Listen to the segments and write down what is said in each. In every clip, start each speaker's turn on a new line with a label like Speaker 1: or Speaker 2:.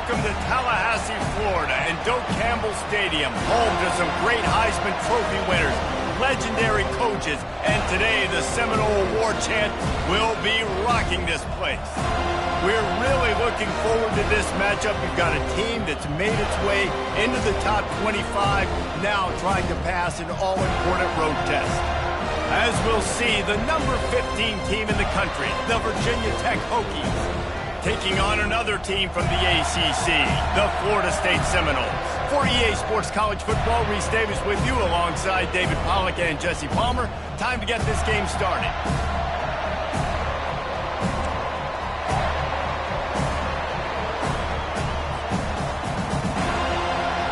Speaker 1: Welcome to Tallahassee, Florida, and Doak Campbell Stadium, home to some great Heisman Trophy winners, legendary coaches, and today the Seminole Award chant will be rocking this place. We're really looking forward to this matchup. We've got a team that's made its way into the top 25, now trying to pass an all-important road test. As we'll see, the number 15 team in the country, the Virginia Tech Hokies, taking on another team from the ACC, the Florida State Seminoles. For EA Sports College Football, Reese Davis with you alongside David Pollack and Jesse Palmer. Time to get this game started.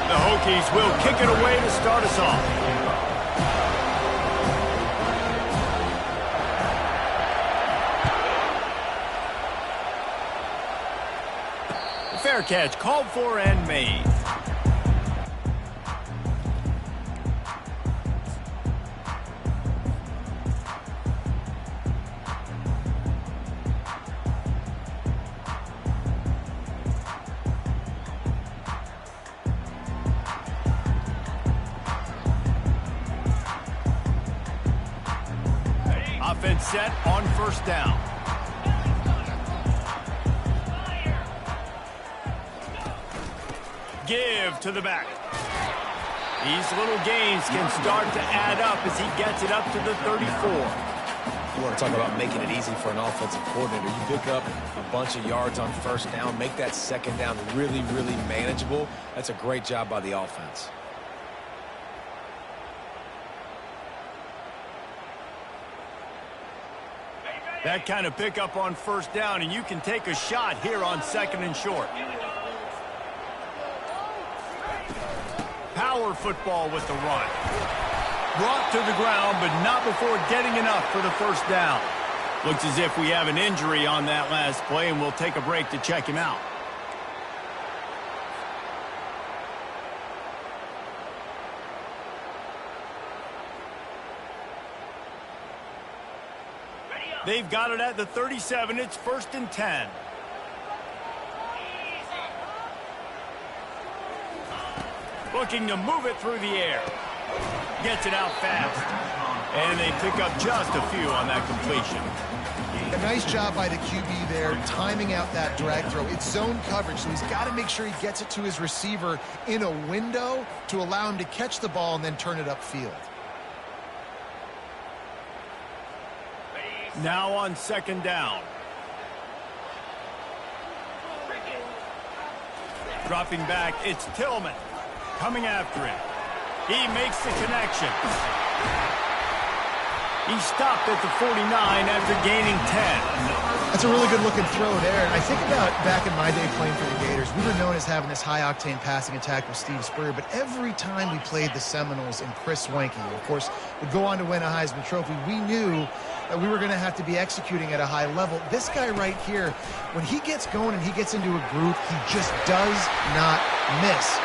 Speaker 1: The Hokies will kick it away to start us off. Fair catch called for and made. Offense set on first down. Give to the back. These little gains can start to add up as he gets it up to the 34.
Speaker 2: You want to talk about making it easy for an offensive coordinator. You pick up a bunch of yards on first down, make that second down really, really manageable. That's a great job by the offense.
Speaker 1: That kind of pickup on first down, and you can take a shot here on second and short. Power football with the run. Brought to the ground, but not before getting enough for the first down. Looks as if we have an injury on that last play, and we'll take a break to check him out. They've got it at the 37. It's 1st and 10. Looking to move it through the air. Gets it out fast. And they pick up just a few on that completion.
Speaker 3: A nice job by the QB there, timing out that drag throw. It's zone coverage, so he's got to make sure he gets it to his receiver in a window to allow him to catch the ball and then turn it upfield.
Speaker 1: Now on second down. Dropping back, it's Tillman. Coming after him. He makes the connection. He stopped at the 49 after gaining 10.
Speaker 3: That's a really good-looking throw there. And I think about back in my day playing for the Gators, we were known as having this high-octane passing attack with Steve Spurrier, but every time we played the Seminoles and Chris Swanke, who, of course, would go on to win a Heisman Trophy, we knew that we were going to have to be executing at a high level. This guy right here, when he gets going and he gets into a groove, he just does not miss.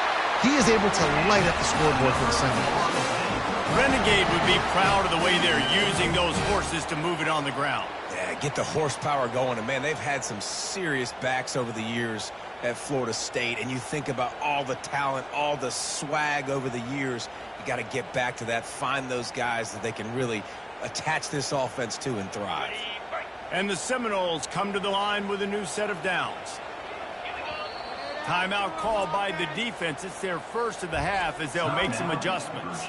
Speaker 3: He is able to light up the scoreboard for the Seminoles.
Speaker 1: Renegade would be proud of the way they're using those horses to move it on the ground.
Speaker 2: Yeah, get the horsepower going. And, man, they've had some serious backs over the years at Florida State. And you think about all the talent, all the swag over the years. You got to get back to that, find those guys that they can really attach this offense to and thrive.
Speaker 1: And the Seminoles come to the line with a new set of downs. Timeout called by the defense. It's their first of the half as they'll make some adjustments.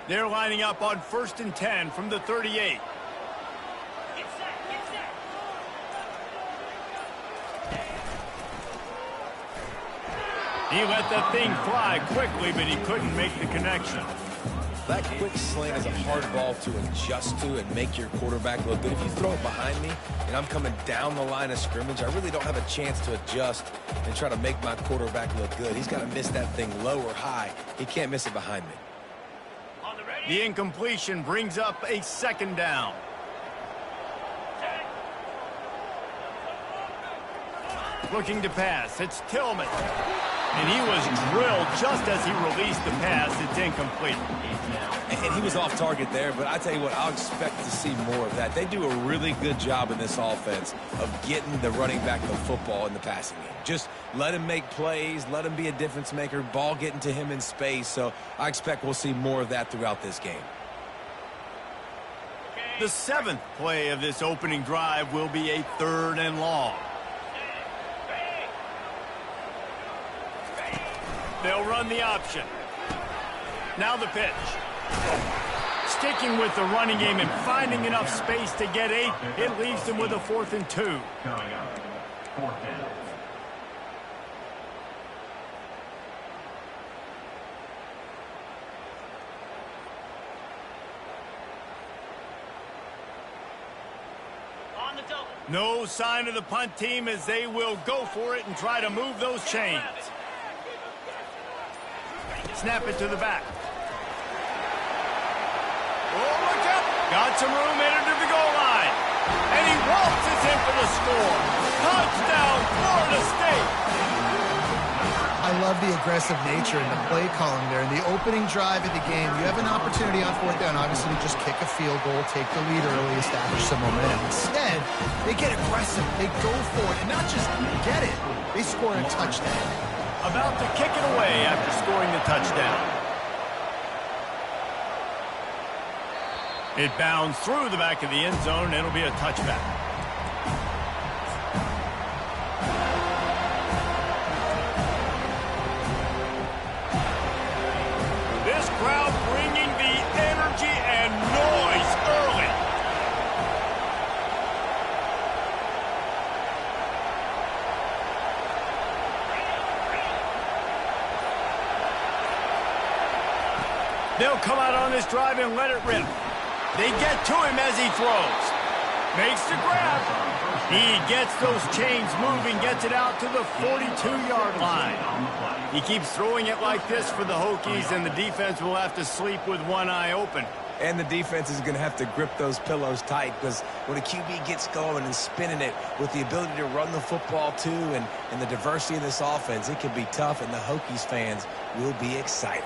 Speaker 1: They're lining up on 1st and 10 from the 38. He let that thing fly quickly, but he couldn't make the connection.
Speaker 2: That quick slant is a hard ball to adjust to and make your quarterback look good. If you throw it behind me and I'm coming down the line of scrimmage, I really don't have a chance to adjust and try to make my quarterback look good. He's got to miss that thing low or high. He can't miss it behind me.
Speaker 1: The incompletion brings up a second down. Looking to pass. It's Tillman. And he was drilled just as he released the pass. It's incomplete.
Speaker 2: And he was off target there, but I tell you what, I'll expect to see more of that. They do a really good job in this offense of getting the running back the football in the passing game. Just let him make plays, let him be a difference maker, ball getting to him in space. So I expect we'll see more of that throughout this game.
Speaker 1: The 7th play of this opening drive will be a 3rd and long. They'll run the option. Now the pitch. Sticking with the running game and finding enough space to get 8, it leaves them with a 4th and 2. No sign of the punt team as they will go for it and try to move those chains. Snap it to the back. Oh, look out. Got some room, entered to the goal line. And he waltzes in for the score. Touchdown, Florida State.
Speaker 3: I love the aggressive nature and the play calling there. In the opening drive of the game, you have an opportunity on 4th down, obviously, to just kick a field goal, take the lead early, establish some momentum. Instead, they get aggressive. They go for it, and not just get it, they score a touchdown.
Speaker 1: About to kick it away after scoring the touchdown. It bounds through the back of the end zone, and it'll be a touchback. This crowd bringing the energy and noise early. They'll come out on this drive and let it rip. They get to him as he throws. Makes the grab. He gets those chains moving, gets it out to the 42-yard line. He keeps throwing it like this for the Hokies, and the defense will have to sleep with one eye open.
Speaker 2: And the defense is going to have to grip those pillows tight, because when a QB gets going and spinning it with the ability to run the football too and the diversity of this offense, it can be tough, and the Hokies fans will be excited.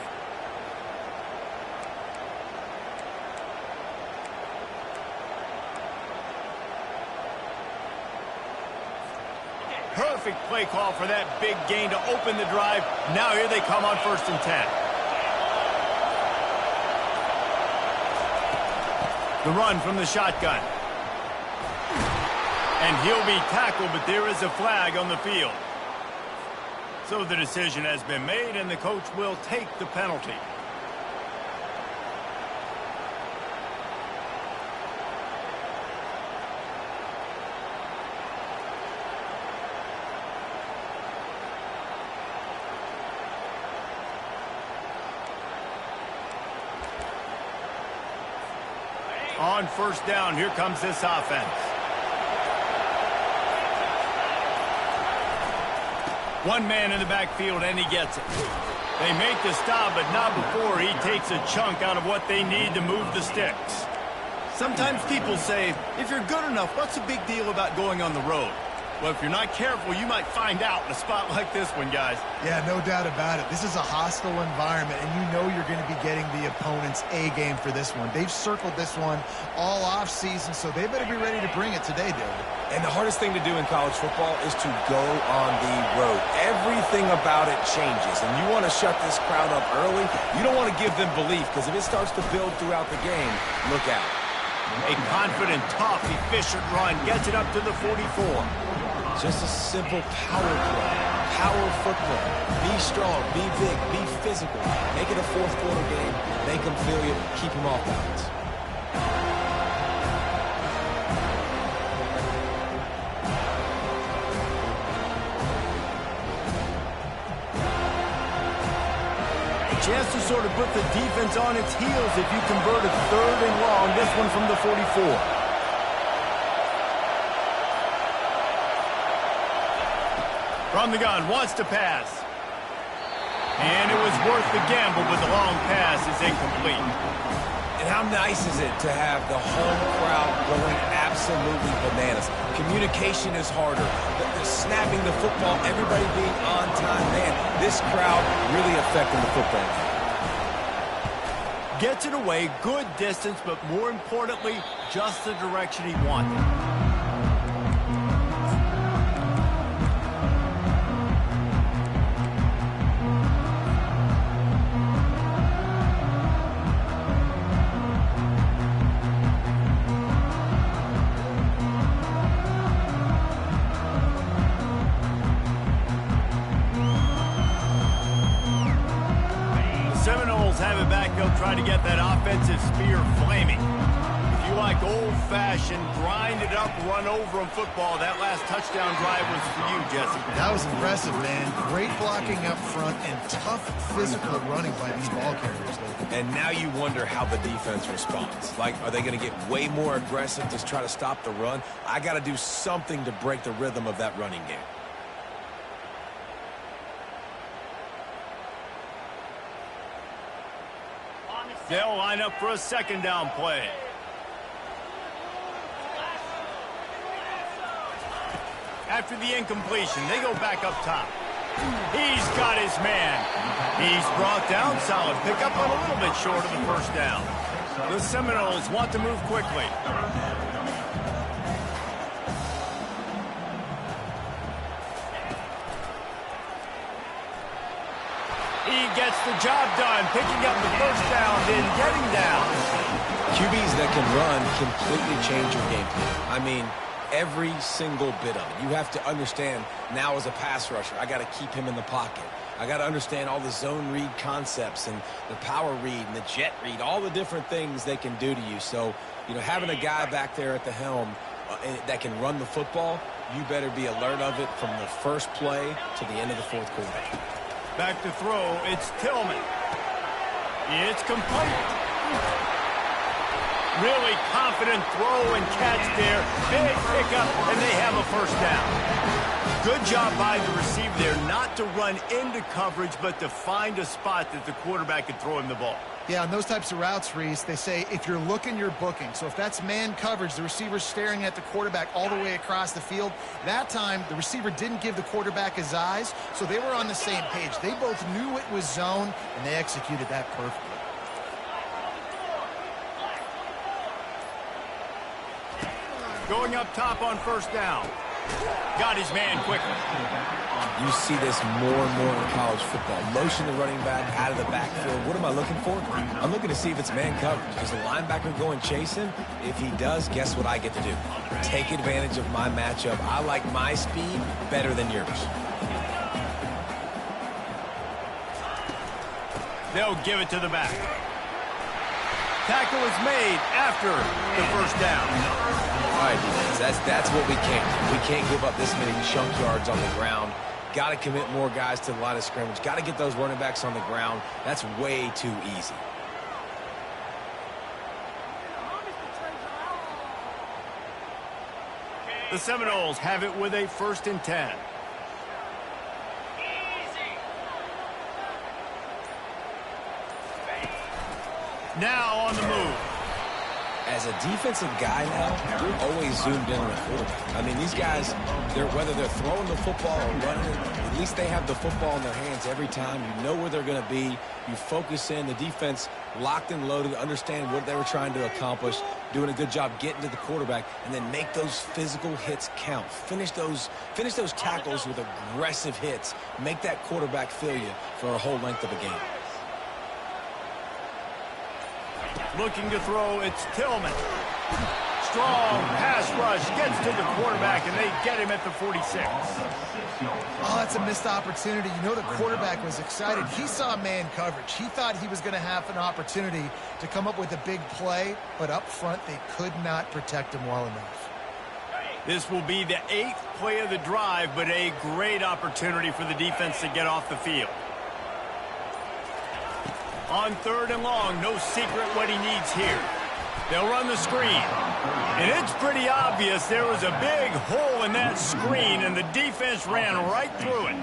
Speaker 1: Perfect play call for that big gain to open the drive. Now here they come on 1st and 10. The run from the shotgun. And he'll be tackled, but there is a flag on the field. So the decision has been made, and the coach will take the penalty. On 1st down, here comes this offense. One man in the backfield, and he gets it. They make the stop, but not before he takes a chunk out of what they need to move the sticks. Sometimes people say, if you're good enough, what's the big deal about going on the road? Well, if you're not careful, you might find out in a spot like this one, guys.
Speaker 3: Yeah, no doubt about it. This is a hostile environment, and you know you're going to be getting the opponent's A game for this one. They've circled this one all offseason, so they better be ready to bring it today, David.
Speaker 2: And the hardest thing to do in college football is to go on the road. Everything about it changes, and you want to shut this crowd up early. You don't want to give them belief, because if it starts to build throughout the game, look out.
Speaker 1: A confident, tough, efficient run gets it up to the 44.
Speaker 2: Just a simple power play, power football. Be strong, be big, be physical. Make it a 4th quarter game. Make them feel you, keep them off balance.
Speaker 1: A chance to sort of put the defense on its heels if you convert a 3rd and long. This one from the 44. From the gun, wants to pass. And it was worth the gamble, but the long pass is incomplete.
Speaker 2: And how nice is it to have the home crowd going absolutely bananas? Communication is harder. The snapping the football, everybody being on time. Man, this crowd really affecting the football.
Speaker 1: Gets it away, good distance, but more importantly, just the direction he wanted. Seminoles have it back. They'll try to get that offensive spear flaming. If you like old-fashioned, grind-it-up, run-over-'em football, that last touchdown drive was for you, Jesse.
Speaker 3: That was impressive, man. Great blocking up front and tough physical running by these ball carriers.
Speaker 2: And now you wonder how the defense responds. Like, are they going to get way more aggressive to try to stop the run? I got to do something to break the rhythm of that running game.
Speaker 1: They'll line up for a second down play. After the incompletion, they go back up top. He's got his man. He's brought down. Solid pickup, but a little bit short of the first down. The Seminoles want to move quickly. He gets the job done, picking up the first down, then getting down.
Speaker 2: QBs that can run completely change your game plan. I mean, every single bit of it. You have to understand now as a pass rusher, I got to keep him in the pocket. I got to understand all the zone read concepts and the power read and the jet read, all the different things they can do to you. So, you know, having a guy back there at the helm that can run the football, you better be alert of it from the first play to the end of the fourth quarter.
Speaker 1: Back to throw, it's Tillman. It's complete. Really confident throw and catch there. Big pickup, and they have a first down. Good job by the receiver there, not to run into coverage, but to find a spot that the quarterback could throw him the ball.
Speaker 3: Yeah, on those types of routes, Reese, they say if you're looking, you're booking. So if that's man coverage, the receiver's staring at the quarterback all the way across the field. That time, the receiver didn't give the quarterback his eyes, so they were on the same page. They both knew it was zone, and they executed that perfectly.
Speaker 1: Going up top on first down. Got his man quickly.
Speaker 2: You see this more and more in college football. Motion the running back out of the backfield. What am I looking for? I'm looking to see if it's man coverage. Is the linebacker going chasing? If he does, guess what I get to do? Take advantage of my matchup. I like my speed better than yours.
Speaker 1: They'll give it to the back. Tackle is made after the first down.
Speaker 2: All right, defense, that's what we can't do. We can't give up this many chunk yards on the ground. Got to commit more guys to the line of scrimmage. Got to get those running backs on the ground. That's way too easy.
Speaker 1: The Seminoles have it with a 1st and 10. Now on the move.
Speaker 2: As a defensive guy now, you're always zoomed in on the quarterback. I mean, these guys, whether they're throwing the football or running it, at least they have the football in their hands every time. You know where they're going to be. You focus in. The defense locked and loaded, understand what they were trying to accomplish, doing a good job getting to the quarterback, and then make those physical hits count. Finish those tackles with aggressive hits. Make that quarterback feel you for a whole length of a game.
Speaker 1: Looking to throw, it's Tillman. Strong pass rush, gets to the quarterback, and they get him at the 46.
Speaker 3: Oh, that's a missed opportunity. You know the quarterback was excited. He saw man coverage. He thought he was going to have an opportunity to come up with a big play, but up front they could not protect him well enough.
Speaker 1: This will be the 8th play of the drive, but a great opportunity for the defense to get off the field. On 3rd and long, no secret what he needs here. They'll run the screen. And it's pretty obvious there was a big hole in that screen, and the defense ran right through it.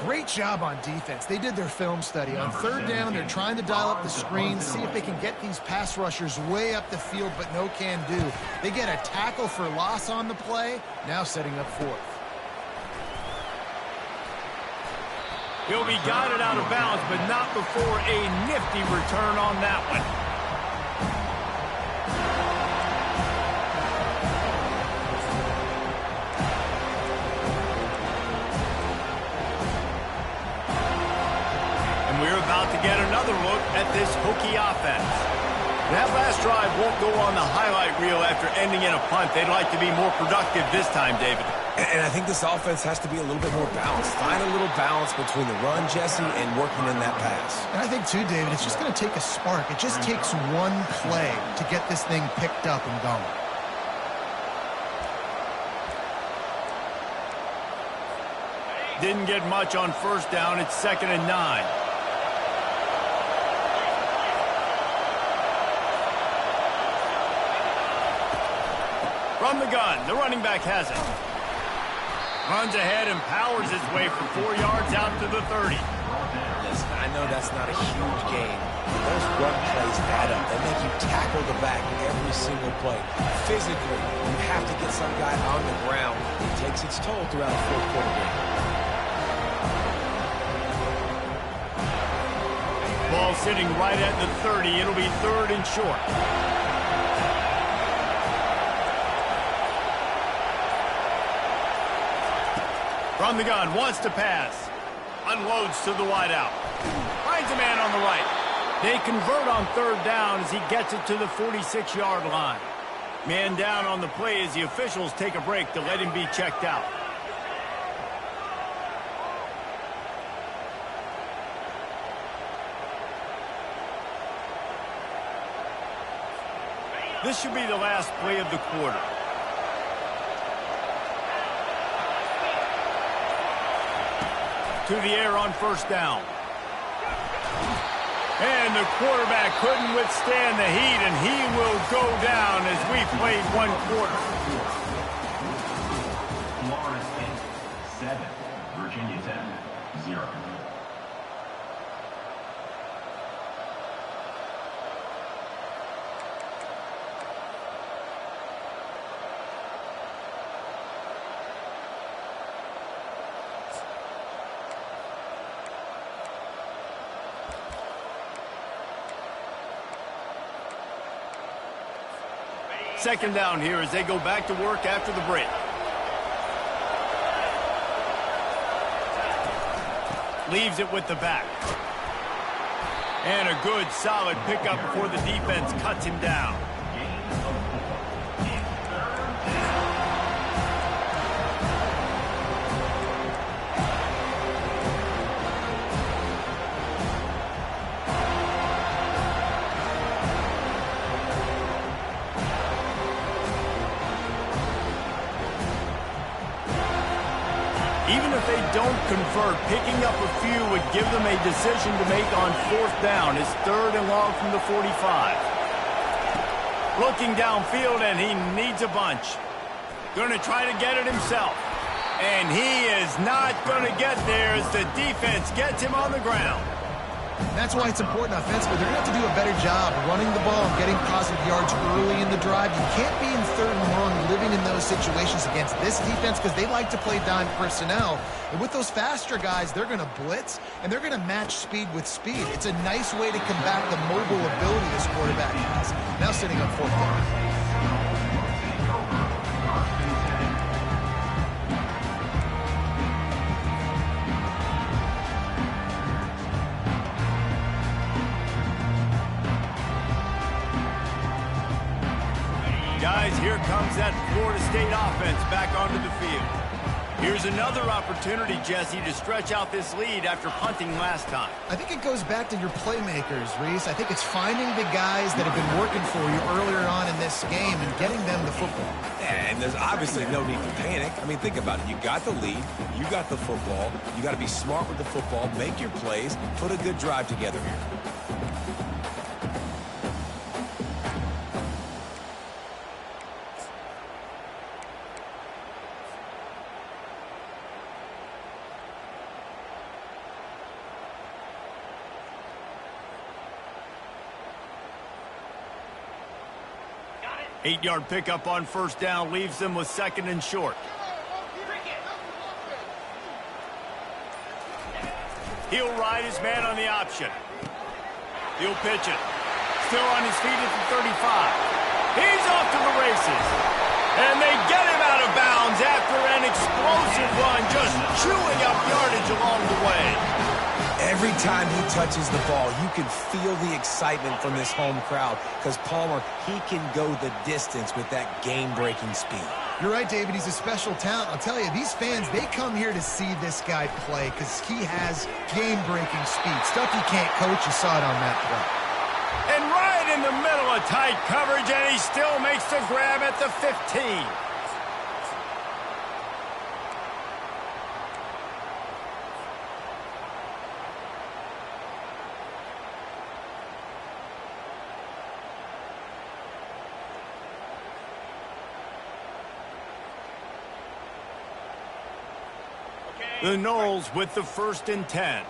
Speaker 3: Great job on defense. They did their film study. On third down, they're trying to dial up the screen, see if they can get these pass rushers way up the field, but no can do. They get a tackle for loss on the play, now setting up fourth.
Speaker 1: He'll be guided out of bounds, but not before a nifty return on that one. We're about to get another look at this Hokie offense. That last drive won't go on the highlight reel after ending in a punt. They'd like to be more productive this time, David.
Speaker 2: And I think this offense has to be a little bit more balanced. Find a little balance between the run, Jesse, and working in that pass.
Speaker 3: And I think, too, David, it's just going to take a spark. It just takes one play to get this thing picked up and going.
Speaker 1: Didn't get much on first down. It's 2nd and 9. From the gun, the running back has it. Runs ahead and powers his way for 4 yards out to the 30.
Speaker 2: Listen, I know that's not a huge game, but those run plays add up. They make you tackle the back every single play. Physically, you have to get some guy on the ground. It takes its toll throughout a fourth-quarter game.
Speaker 1: Ball sitting right at the 30. It'll be 3rd and short. From the gun, wants to pass. Unloads to the wideout. Finds a man on the right. They convert on 3rd down as he gets it to the 46-yard line. Man down on the play as the officials take a break to let him be checked out. This should be the last play of the quarter. To the air on 1st down. And the quarterback couldn't withstand the heat, and he will go down as we played 1 quarter.
Speaker 4: Florida State 7, Virginia Tech 0.
Speaker 1: Second down here as they go back to work after the break. Leaves it with the back. And a good, solid pickup before the defense cuts him down. Even if they don't convert, picking up a few would give them a decision to make on 4th down. It's 3rd and long from the 45. Looking downfield, and he needs a bunch. Going to try to get it himself. And he is not going to get there as the defense gets him on the ground.
Speaker 3: That's why it's important offensively. They're going to have to do a better job running the ball and getting positive yards early in the drive. You can't be in 3rd and long living in those situations against this defense because they like to play dime personnel. And with those faster guys, they're going to blitz, and they're going to match speed with speed. It's a nice way to combat the mobile ability this quarterback has. Now sitting up 4th down.
Speaker 1: Guys, here comes that Florida State offense back onto the field. Here's another opportunity, Jesse, to stretch out this lead after punting last time.
Speaker 3: I think it goes back to your playmakers, Reese. I think it's finding the guys that have been working for you earlier on in this game and getting them the football.
Speaker 2: And there's obviously no need to panic. I mean, think about it. You got the lead. You got the football. You got to be smart with the football, make your plays, put a good drive together here.
Speaker 1: 8-yard pickup on first down leaves them with 2nd and short. He'll ride his man on the option. He'll pitch it. Still on his feet at the 35. He's off to the races. And they get him out of bounds after an explosive run, just chewing up yardage along the way.
Speaker 2: Every time he touches the ball, you can feel the excitement from this home crowd because Palmer, he can go the distance with that game-breaking speed.
Speaker 3: You're right, David. He's a special talent. I'll tell you, these fans, they come here to see this guy play because he has game-breaking speed. Stuff you can't coach. You saw it on that play.
Speaker 1: And right in the middle of tight coverage, and he still makes the grab at the 15. The Noles with the 1st and 10.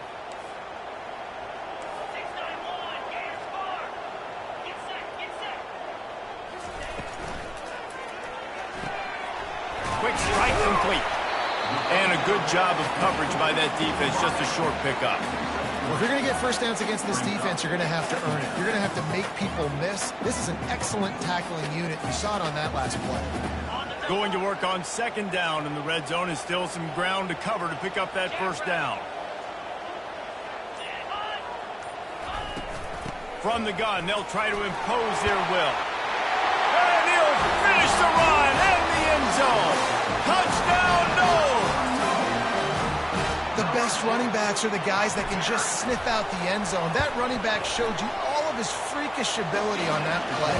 Speaker 1: Quick strike complete. And a good job of coverage by that defense. Just a short pickup.
Speaker 3: Well, if you're going to get first downs against this defense, you're going to have to earn it. You're going to have to make people miss. This is an excellent tackling unit. You saw it on that last play.
Speaker 1: Going to work on 2nd down in the red zone, and still some ground to cover to pick up that first down. From the gun, they'll try to impose their will. And he'll finish the run in the end zone. Touchdown, Noles!
Speaker 3: The best running backs are the guys that can just sniff out the end zone. That running back showed you all of his freakish ability on that play.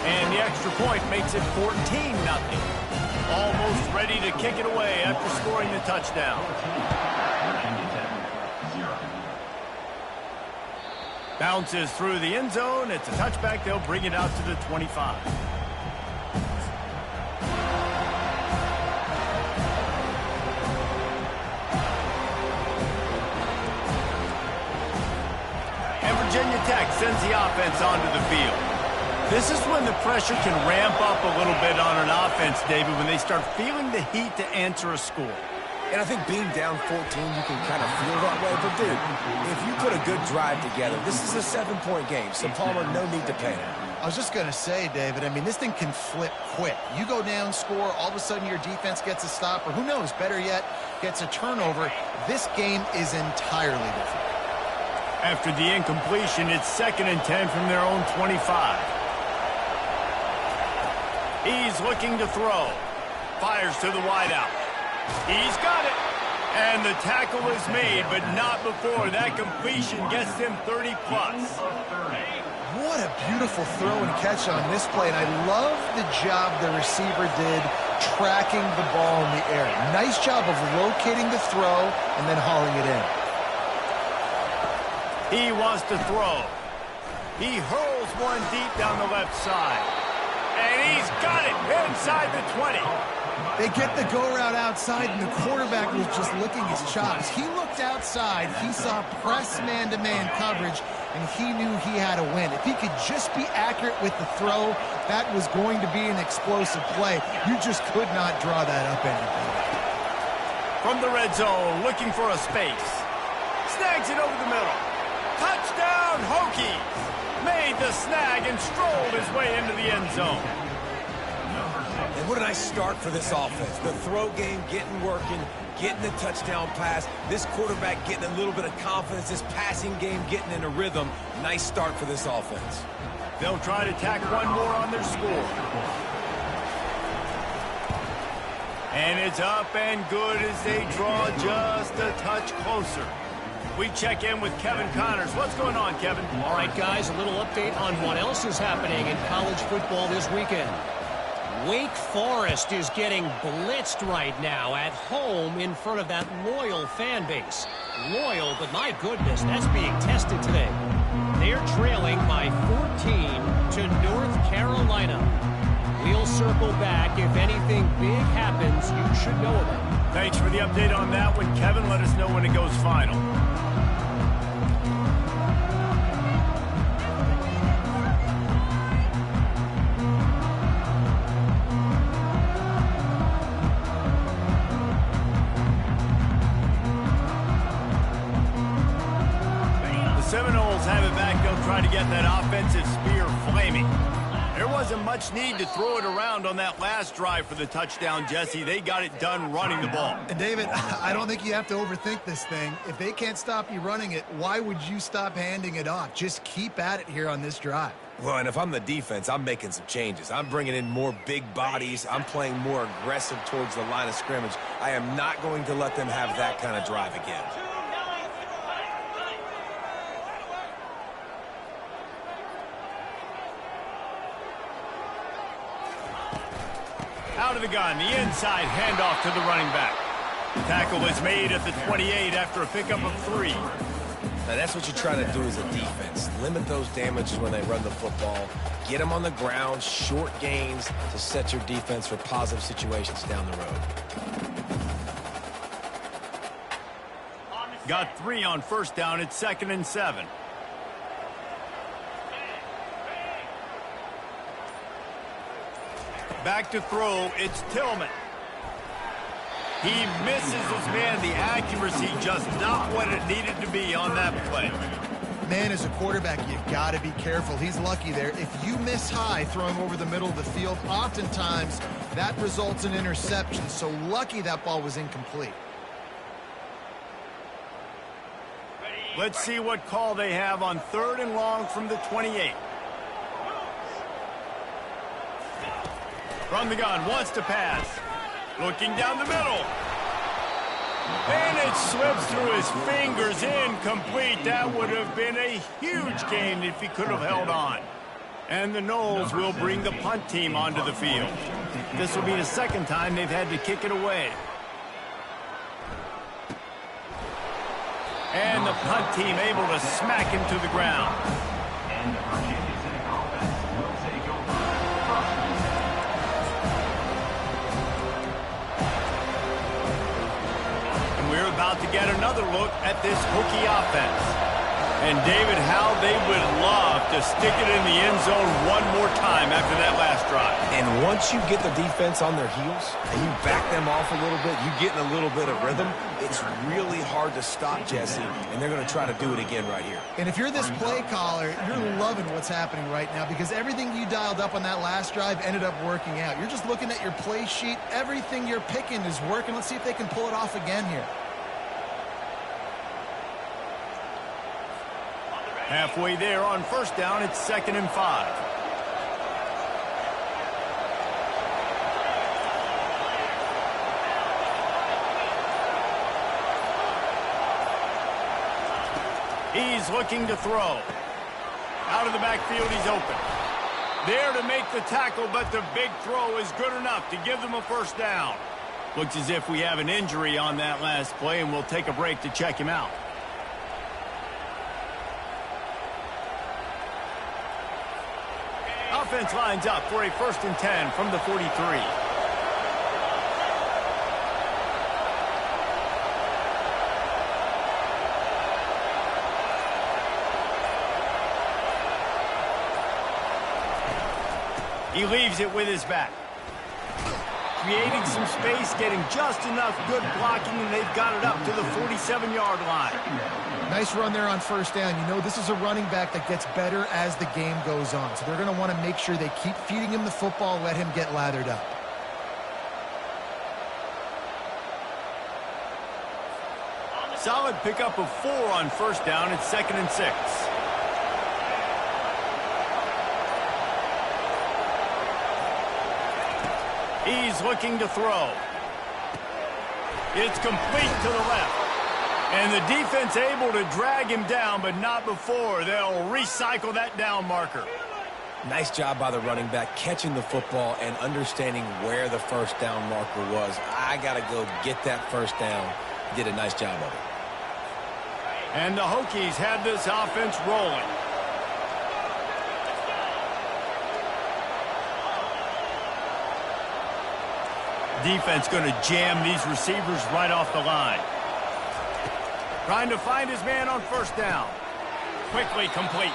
Speaker 1: And the extra point makes it 14-0. Almost ready to kick it away after scoring the touchdown. Bounces through the end zone. It's a touchback. They'll bring it out to the 25. And Virginia Tech sends the offense onto the field. This is when the pressure can ramp up a little bit on an offense, David, when they start feeling the heat to answer a score.
Speaker 2: And I think being down 14, you can kind of feel that way. But, dude, if you put a good drive together, this is a 7-point game, so Palmer, no need to panic.
Speaker 3: I was just going to say, David, I mean, this thing can flip quick. You go down, score, all of a sudden your defense gets a stop, or who knows, better yet, gets a turnover. This game is entirely different.
Speaker 1: After the incompletion, it's 2nd and 10 from their own 25. He's looking to throw. Fires to the wideout. He's got it. And the tackle is made, but not before that completion gets them 30-plus.
Speaker 3: What a beautiful throw and catch on this play. And I love the job the receiver did tracking the ball in the air. Nice job of locating the throw and then hauling it in.
Speaker 1: He wants to throw. He hurls one deep down the left side. And he's got it inside the 20.
Speaker 3: They get the go route outside, and the quarterback was just licking his chops. He looked outside. He saw press man-to-man coverage, and he knew he had to win. If he could just be accurate with the throw, that was going to be an explosive play. You just could not draw that up any better.
Speaker 1: From the red zone, looking for a space. Snags it over the middle. Touchdown, Hokies! Made the snag and strolled his way into the end zone.
Speaker 2: And what a nice start for this offense. The throw game getting working, getting the touchdown pass. This quarterback getting a little bit of confidence. This passing game getting in a rhythm. Nice start for this offense.
Speaker 1: They'll try to tack one more on their score. And it's up and good as they draw just a touch closer. We check in with Kevin Connors. What's going on, Kevin?
Speaker 5: All right, guys, a little update on what else is happening in college football this weekend. Wake Forest is getting blitzed right now at home in front of that loyal fan base. Loyal, but my goodness, that's being tested today. They're trailing by 14 to North Carolina. We'll circle back. If anything big happens, you should know about it.
Speaker 1: Thanks for the update on that one, Kevin. Let us know when it goes final. try to get that offensive spear flaming. There wasn't much need to throw it around on that last drive for the touchdown, Jesse. They got it done running the ball.
Speaker 3: And David, I don't think you have to overthink this thing. If they can't stop you running it, why would you stop handing it off? Just keep at it here on this drive.
Speaker 2: Well, and if I'm the defense, I'm making some changes. I'm bringing in more big bodies. I'm playing more aggressive towards the line of scrimmage. I am not going to let them have that kind of drive again.
Speaker 1: Out of the gun, the inside handoff to the running back. Tackle is made at the 28 after a pickup of 3.
Speaker 2: Now, that's what you try to do as a defense. Limit those damages when they run the football. Get them on the ground, short gains to set your defense for positive situations down the road.
Speaker 1: Got 3 on first down. It's 2nd and 7. Back to throw. It's Tillman. He misses his man. The accuracy just not what it needed to be on that play.
Speaker 3: Man, as a quarterback, you got to be careful. He's lucky there. If you miss high throwing over the middle of the field, oftentimes that results in interception. So lucky that ball was incomplete.
Speaker 1: Let's see what call they have on 3rd and long from the 28. From the gun, wants to pass. Looking down the middle. And it slips through his fingers, incomplete. That would have been a huge gain if he could have held on. And the Noles will bring the punt team onto the field. This will be the 2nd time they've had to kick it away. And the punt team able to smack him to the ground.
Speaker 4: And the Virginia Tech offense will take over. First and 10.
Speaker 1: We're about to get another look at this Hokie offense. And David, how they would love to stick it in the end zone one more time after that last drive.
Speaker 2: And once you get the defense on their heels and you back them off a little bit, you get in a little bit of rhythm, it's really hard to stop, Jesse, and they're going to try to do it again right here.
Speaker 3: And if you're this play caller, you're loving what's happening right now because everything you dialed up on that last drive ended up working out. You're just looking at your play sheet. Everything you're picking is working. Let's see if they can pull it off again here.
Speaker 1: Halfway there on first down, it's 2nd and 5. He's looking to throw. Out of the backfield, he's open. There to make the tackle, but the big throw is good enough to give them a first down. Looks as if we have an injury on that last play, and we'll take a break to check him out. Offense lines up for a 1st and 10 from the 43. He leaves it with his back. Creating some space, getting just enough good blocking, and they've got it up to the 47-yard line.
Speaker 3: Nice run there on first down. You know, this is a running back that gets better as the game goes on. So they're going to want to make sure they keep feeding him the football, let him get lathered up.
Speaker 1: Solid pickup of 4 on first down. It's 2nd and 6. He's looking to throw. It's complete to the left. And the defense able to drag him down, but not before. They'll recycle that down marker.
Speaker 2: Nice job by the running back catching the football and understanding where the first down marker was. I got to go get that first down. He did a nice job of it.
Speaker 1: And the Hokies have this offense rolling. Defense going to jam these receivers right off the line. Trying to find his man on first down. Quickly complete.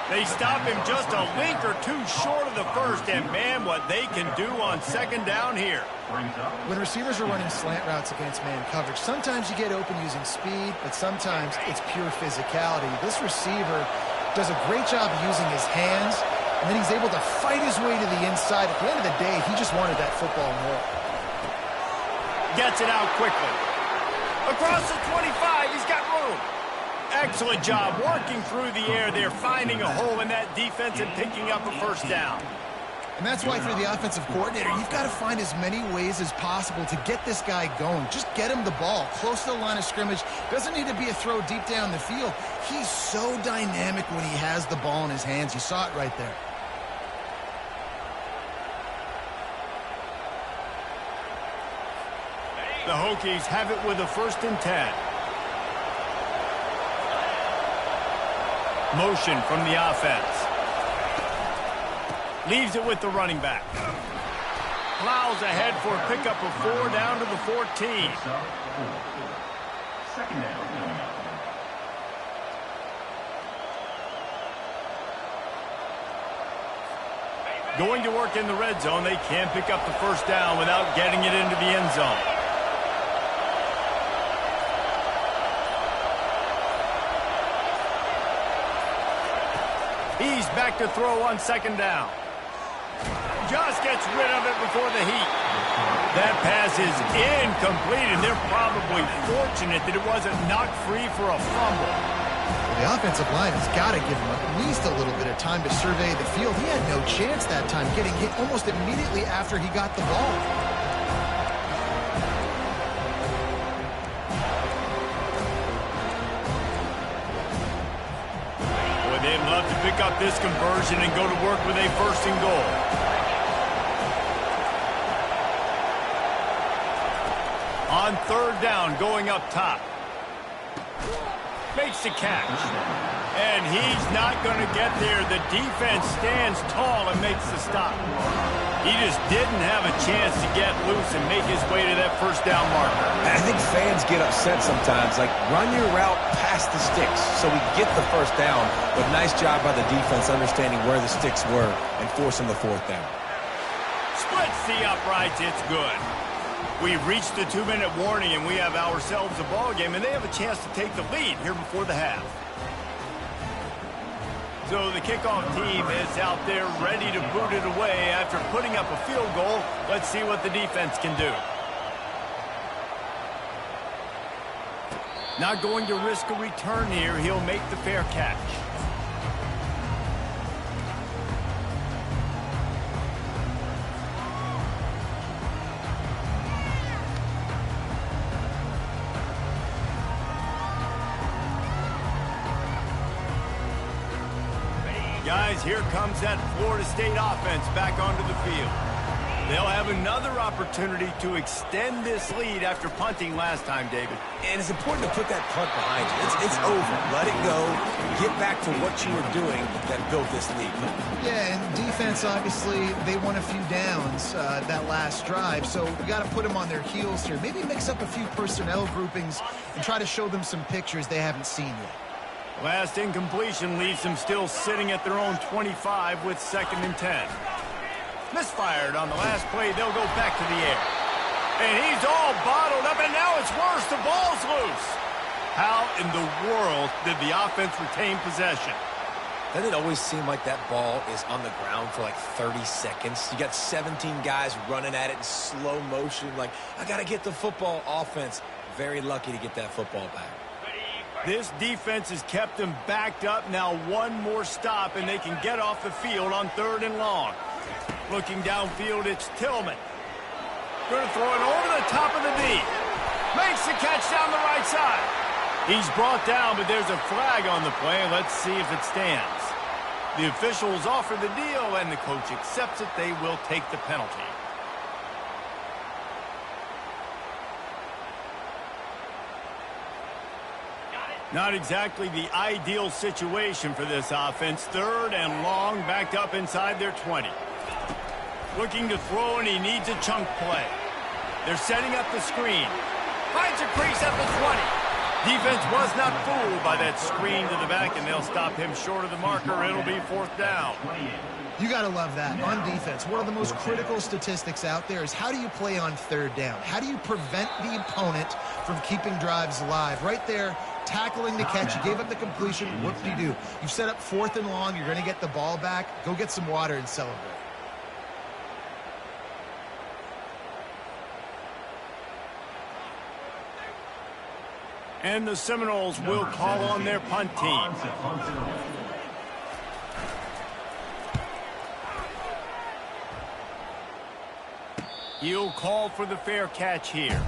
Speaker 1: They stop him just a link or two short of the first, and man, what they can do on 2nd down here.
Speaker 3: When receivers are running slant routes against man coverage, sometimes you get open using speed, but sometimes it's pure physicality. This receiver does a great job using his hands, and then he's able to fight his way to the inside. At the end of the day, he just wanted that football more.
Speaker 1: Gets it out quickly. Across the 25, he's got room. Excellent job working through the air there, finding a hole in that defense and picking up a first down.
Speaker 3: And that's why for the offensive coordinator, you've got to find as many ways as possible to get this guy going. Just get him the ball close to the line of scrimmage. Doesn't need to be a throw deep down the field. He's so dynamic when he has the ball in his hands. You saw it right there.
Speaker 1: The Hokies have it with a 1st and 10. Motion from the offense. Leaves it with the running back. Plows ahead for a pickup of 4 down to the 14.
Speaker 4: 2nd down.
Speaker 1: Going to work in the red zone. They can't pick up the first down without getting it into the end zone. He's back to throw on 2nd down. Just gets rid of it before the heat. That pass is incomplete, and they're probably fortunate that it wasn't knocked free for a fumble.
Speaker 3: Well, the offensive line has got to give him at least a little bit of time to survey the field. He had no chance that time, getting hit almost immediately after he got the ball.
Speaker 1: They'd love to pick up this conversion and go to work with a 1st and goal. On 3rd down, going up top. Makes the catch. And he's not going to get there. The defense stands tall and makes the stop. He just didn't have a chance to get loose and make his way to that 1st down marker.
Speaker 2: I think fans get upset sometimes, like run your route past the sticks so we get the 1st down, but nice job by the defense understanding where the sticks were and forcing the 4th down.
Speaker 1: Splits the uprights, it's good. We've reached the 2-minute warning and we have ourselves a ball game, and they have a chance to take the lead here before the half. So the kickoff team is out there ready to boot it away after putting up a field goal. Let's see what the defense can do. Not going to risk a return here. He'll make the fair catch. Guys, here comes that Florida State offense back onto the field. They'll have another opportunity to extend this lead after punting last time, David.
Speaker 2: And it's important to put that punt behind you. It's over. Let it go. Get back to what you were doing that built this lead.
Speaker 3: Yeah, and defense, obviously, they won a few downs that last drive, so we got to put them on their heels here. Maybe mix up a few personnel groupings and try to show them some pictures they haven't seen yet.
Speaker 1: Last incompletion leaves them still sitting at their own 25 with 2nd and 10. Misfired on the last play. They'll go back to the air. And he's all bottled up, and now it's worse. The ball's loose. How in the world did the offense retain possession?
Speaker 2: Doesn't it always seem like that ball is on the ground for like 30 seconds? You got 17 guys running at it in slow motion. Like, I got to get the football. Offense, very lucky to get that football back.
Speaker 1: This defense has kept them backed up. Now one more stop, and they can get off the field on 3rd and long. Looking downfield, it's Tillman. Going to throw it over the top of the D. Makes the catch down the right side. He's brought down, but there's a flag on the play. Let's see if it stands. The officials offer the deal, and the coach accepts it. They will take the penalty. Not exactly the ideal situation for this offense. 3rd and long, backed up inside their 20. Looking to throw, and he needs a chunk play. They're setting up the screen. Finds a crease at the 20. Defense was not fooled by that screen to the back, and they'll stop him short of the marker. It'll be 4th down.
Speaker 3: You got to love that. On defense, one of the most critical statistics out there is how do you play on 3rd down? How do you prevent the opponent from keeping drives alive? Right there, tackling the catch. You gave up the completion. Whoop-de-doo. You've set up 4th and long. You're going to get the ball back. Go get some water and celebrate.
Speaker 1: And the Seminoles will call on their punt team. He'll call for the fair catch here.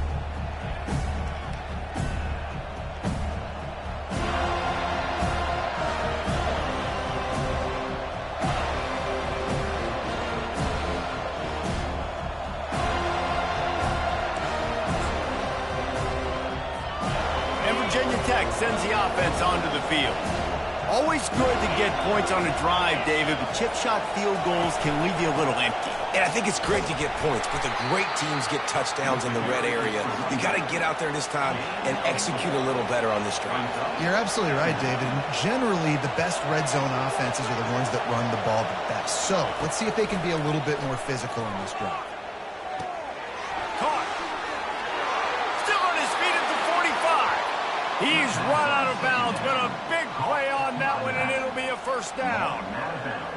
Speaker 1: Virginia Tech sends the offense onto the field. Always good to get points on a drive, David, but chip shot field goals can leave you a little empty.
Speaker 2: And I think it's great to get points, but the great teams get touchdowns in the red area. You got to get out there this time and execute a little better on this drive.
Speaker 3: You're absolutely right, David. And generally, the best red zone offenses are the ones that run the ball the best. So let's see if they can be a little bit more physical on this drive.
Speaker 1: He's run out of bounds, but a big play on that one, and it'll be a first down.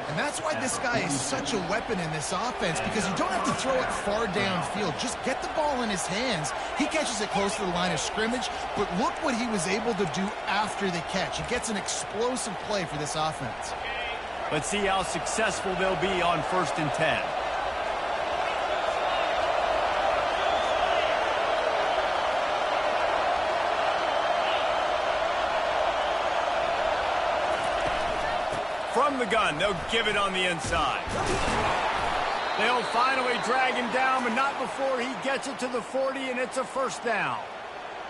Speaker 3: And that's why this guy is such a weapon in this offense, because you don't have to throw it far downfield. Just get the ball in his hands. He catches it close to the line of scrimmage, but look what he was able to do after the catch. He gets an explosive play for this offense.
Speaker 1: Let's see how successful they'll be on 1st and 10. From the gun, they'll give it on the inside. They'll finally drag him down, but not before he gets it to the 40, and it's a first down.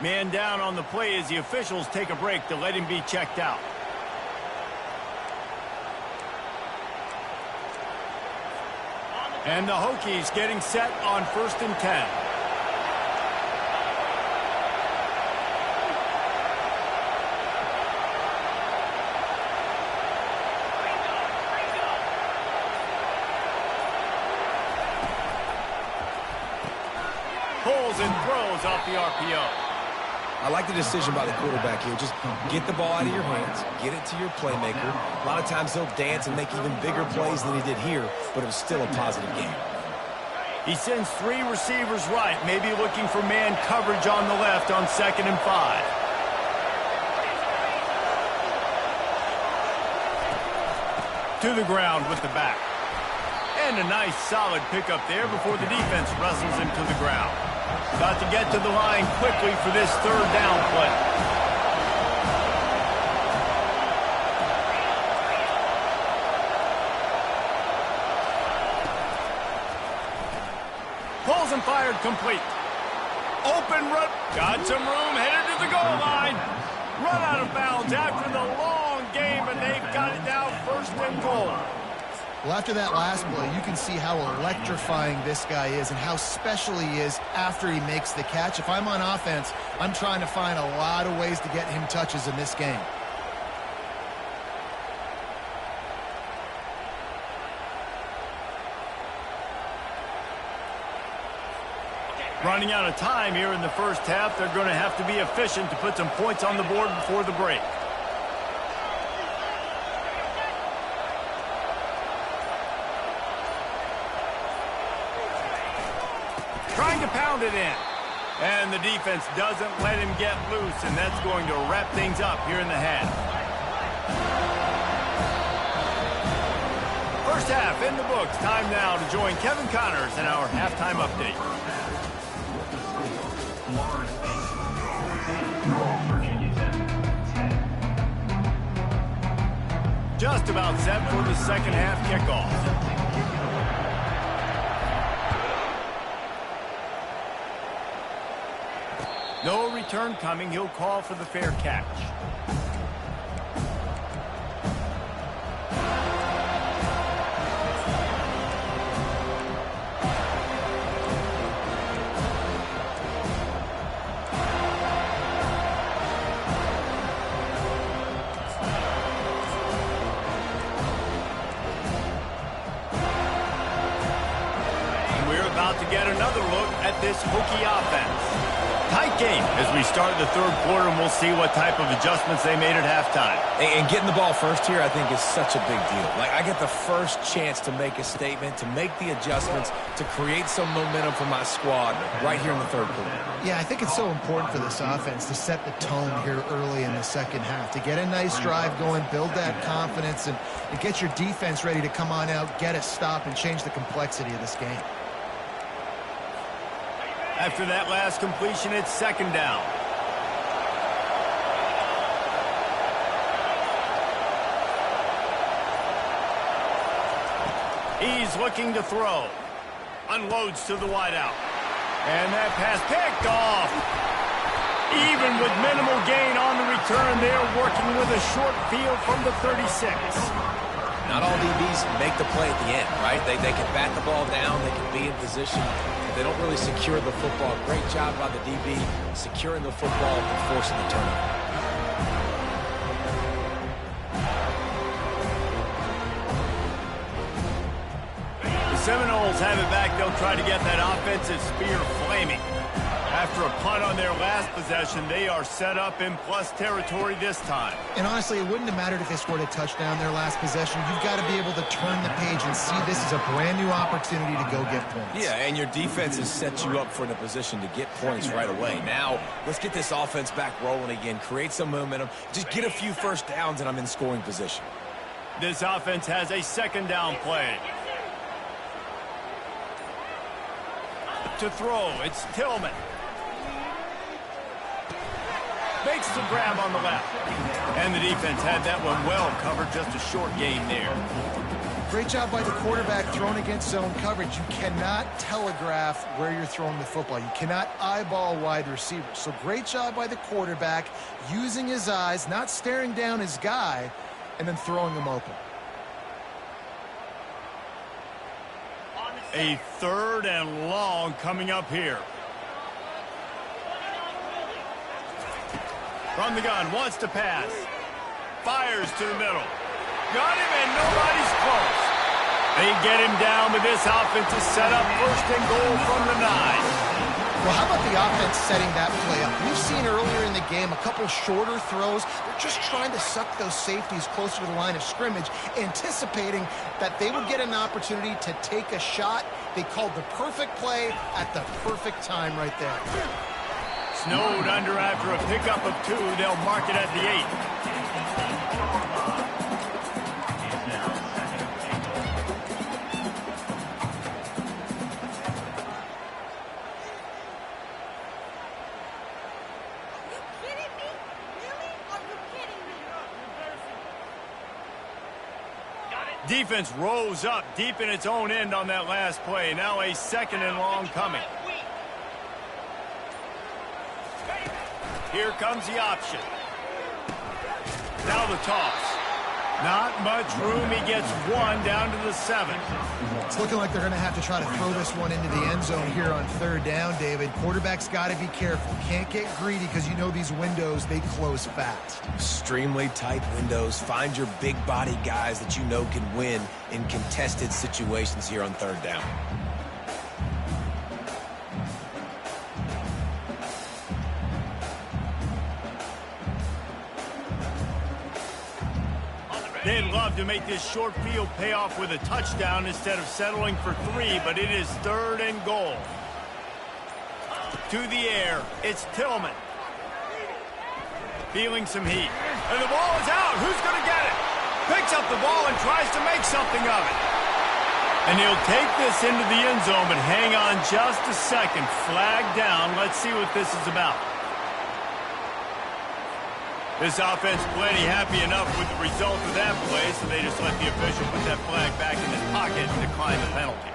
Speaker 1: Man down on the play as the officials take a break to let him be checked out. And the Hokies getting set on 1st and 10. Pulls and throws off the RPO.
Speaker 2: I like the decision by the quarterback here. Just get the ball out of your hands, get it to your playmaker. A lot of times he'll dance and make even bigger plays than he did here, but it was still a positive game.
Speaker 1: He sends 3 receivers right, maybe looking for man coverage on the left on 2nd and 5. To the ground with the back. And a nice solid pickup there before the defense wrestles him to the ground. Got to get to the line quickly for this 3rd down play. Pulls and fired complete. Open run. Got some room, headed to the goal line. Run out of bounds after the long game, and they've got it now 1st and goal.
Speaker 3: Well, after that last play, you can see how electrifying this guy is and how special he is after he makes the catch. If I'm on offense, I'm trying to find a lot of ways to get him touches in this game.
Speaker 1: Running out of time here in the first half. They're going to have to be efficient to put some points on the board before the break. Trying to pound it in. And the defense doesn't let him get loose, and that's going to wrap things up here in the half. First half in the books. Time now to join Kevin Connors in our halftime update. Just about set for the second half kickoff. No return coming. He'll call for the fair catch. And we're about to get another look at this Hokie offense. Tight tight game as we start the third quarter, and we'll see what type of adjustments they made at halftime.
Speaker 2: And getting the ball first here, I think, is such a big deal. Like, I get the first chance to make a statement, to make the adjustments, to create some momentum for my squad right here in the third quarter.
Speaker 3: Yeah, I think it's so important for this offense to set the tone here early in the second half, to get a nice drive going, build that confidence, and get your defense ready to come on out, get a stop, and change the complexity of this game.
Speaker 1: After that last completion, it's second down. He's looking to throw. Unloads to the wideout. And that pass picked off. Even with minimal gain on the return, they're working with a short field from the 36.
Speaker 2: Not all DBs make the play at the end, right? They can bat the ball down, they can be in position, but they don't really secure the football. Great job by the DB securing the football and forcing the turnover.
Speaker 1: The Seminoles have it back. They'll try to get that offensive spear flaming. After a punt on their last possession, they are set up in plus territory this time.
Speaker 3: And honestly, it wouldn't have mattered if they scored a touchdown their last possession. You've got to be able to turn the page and see this is a brand new opportunity to go get points.
Speaker 2: Yeah, and your defense has set you up for the position to get points right away. Now, let's get this offense back rolling again, create some momentum, just get a few first downs, and I'm in scoring position.
Speaker 1: This offense has a second down play. To throw, it's Tillman. Makes the grab on the left. And the defense had that one well covered, just a short gain there.
Speaker 3: Great job by the quarterback throwing against zone coverage. You cannot telegraph where you're throwing the football. You cannot eyeball wide receivers. So great job by the quarterback using his eyes, not staring down his guy, and then throwing him open.
Speaker 1: A third and long coming up here. From the gun, wants to pass. Fires to the middle. Got him, and nobody's close. They get him down, but this offense is set up first and goal from the 9.
Speaker 3: Well, how about the offense setting that play up? We've seen earlier in the game a couple shorter throws. They're just trying to suck those safeties closer to the line of scrimmage, anticipating that they would get an opportunity to take a shot. They called the perfect play at the perfect time right there.
Speaker 1: Snowed under after a pickup of 2. They'll mark it at the 8. Defense rose up deep in its own end on that last play. Now a second and long coming. Here comes the option. Now the toss. Not much room. He gets one down to the 7.
Speaker 3: It's looking like they're going to have to try to throw this one into the end zone here on third down, David. Quarterback's got to be careful. Can't get greedy because you know these windows, they close fast.
Speaker 2: Extremely tight windows. Find your big body guys that you know can win in contested situations here on third down.
Speaker 1: They'd love to make this short field pay off with a touchdown instead of settling for 3, but it is third and goal. To the air, it's Tillman. Feeling some heat. And the ball is out. Who's going to get it? Picks up the ball and tries to make something of it. And he'll take this into the end zone, but hang on just a second. Flag down. Let's see what this is about. This offense plenty happy enough with the result of that play, so they just let the official put that flag back in his pocket and decline the penalty.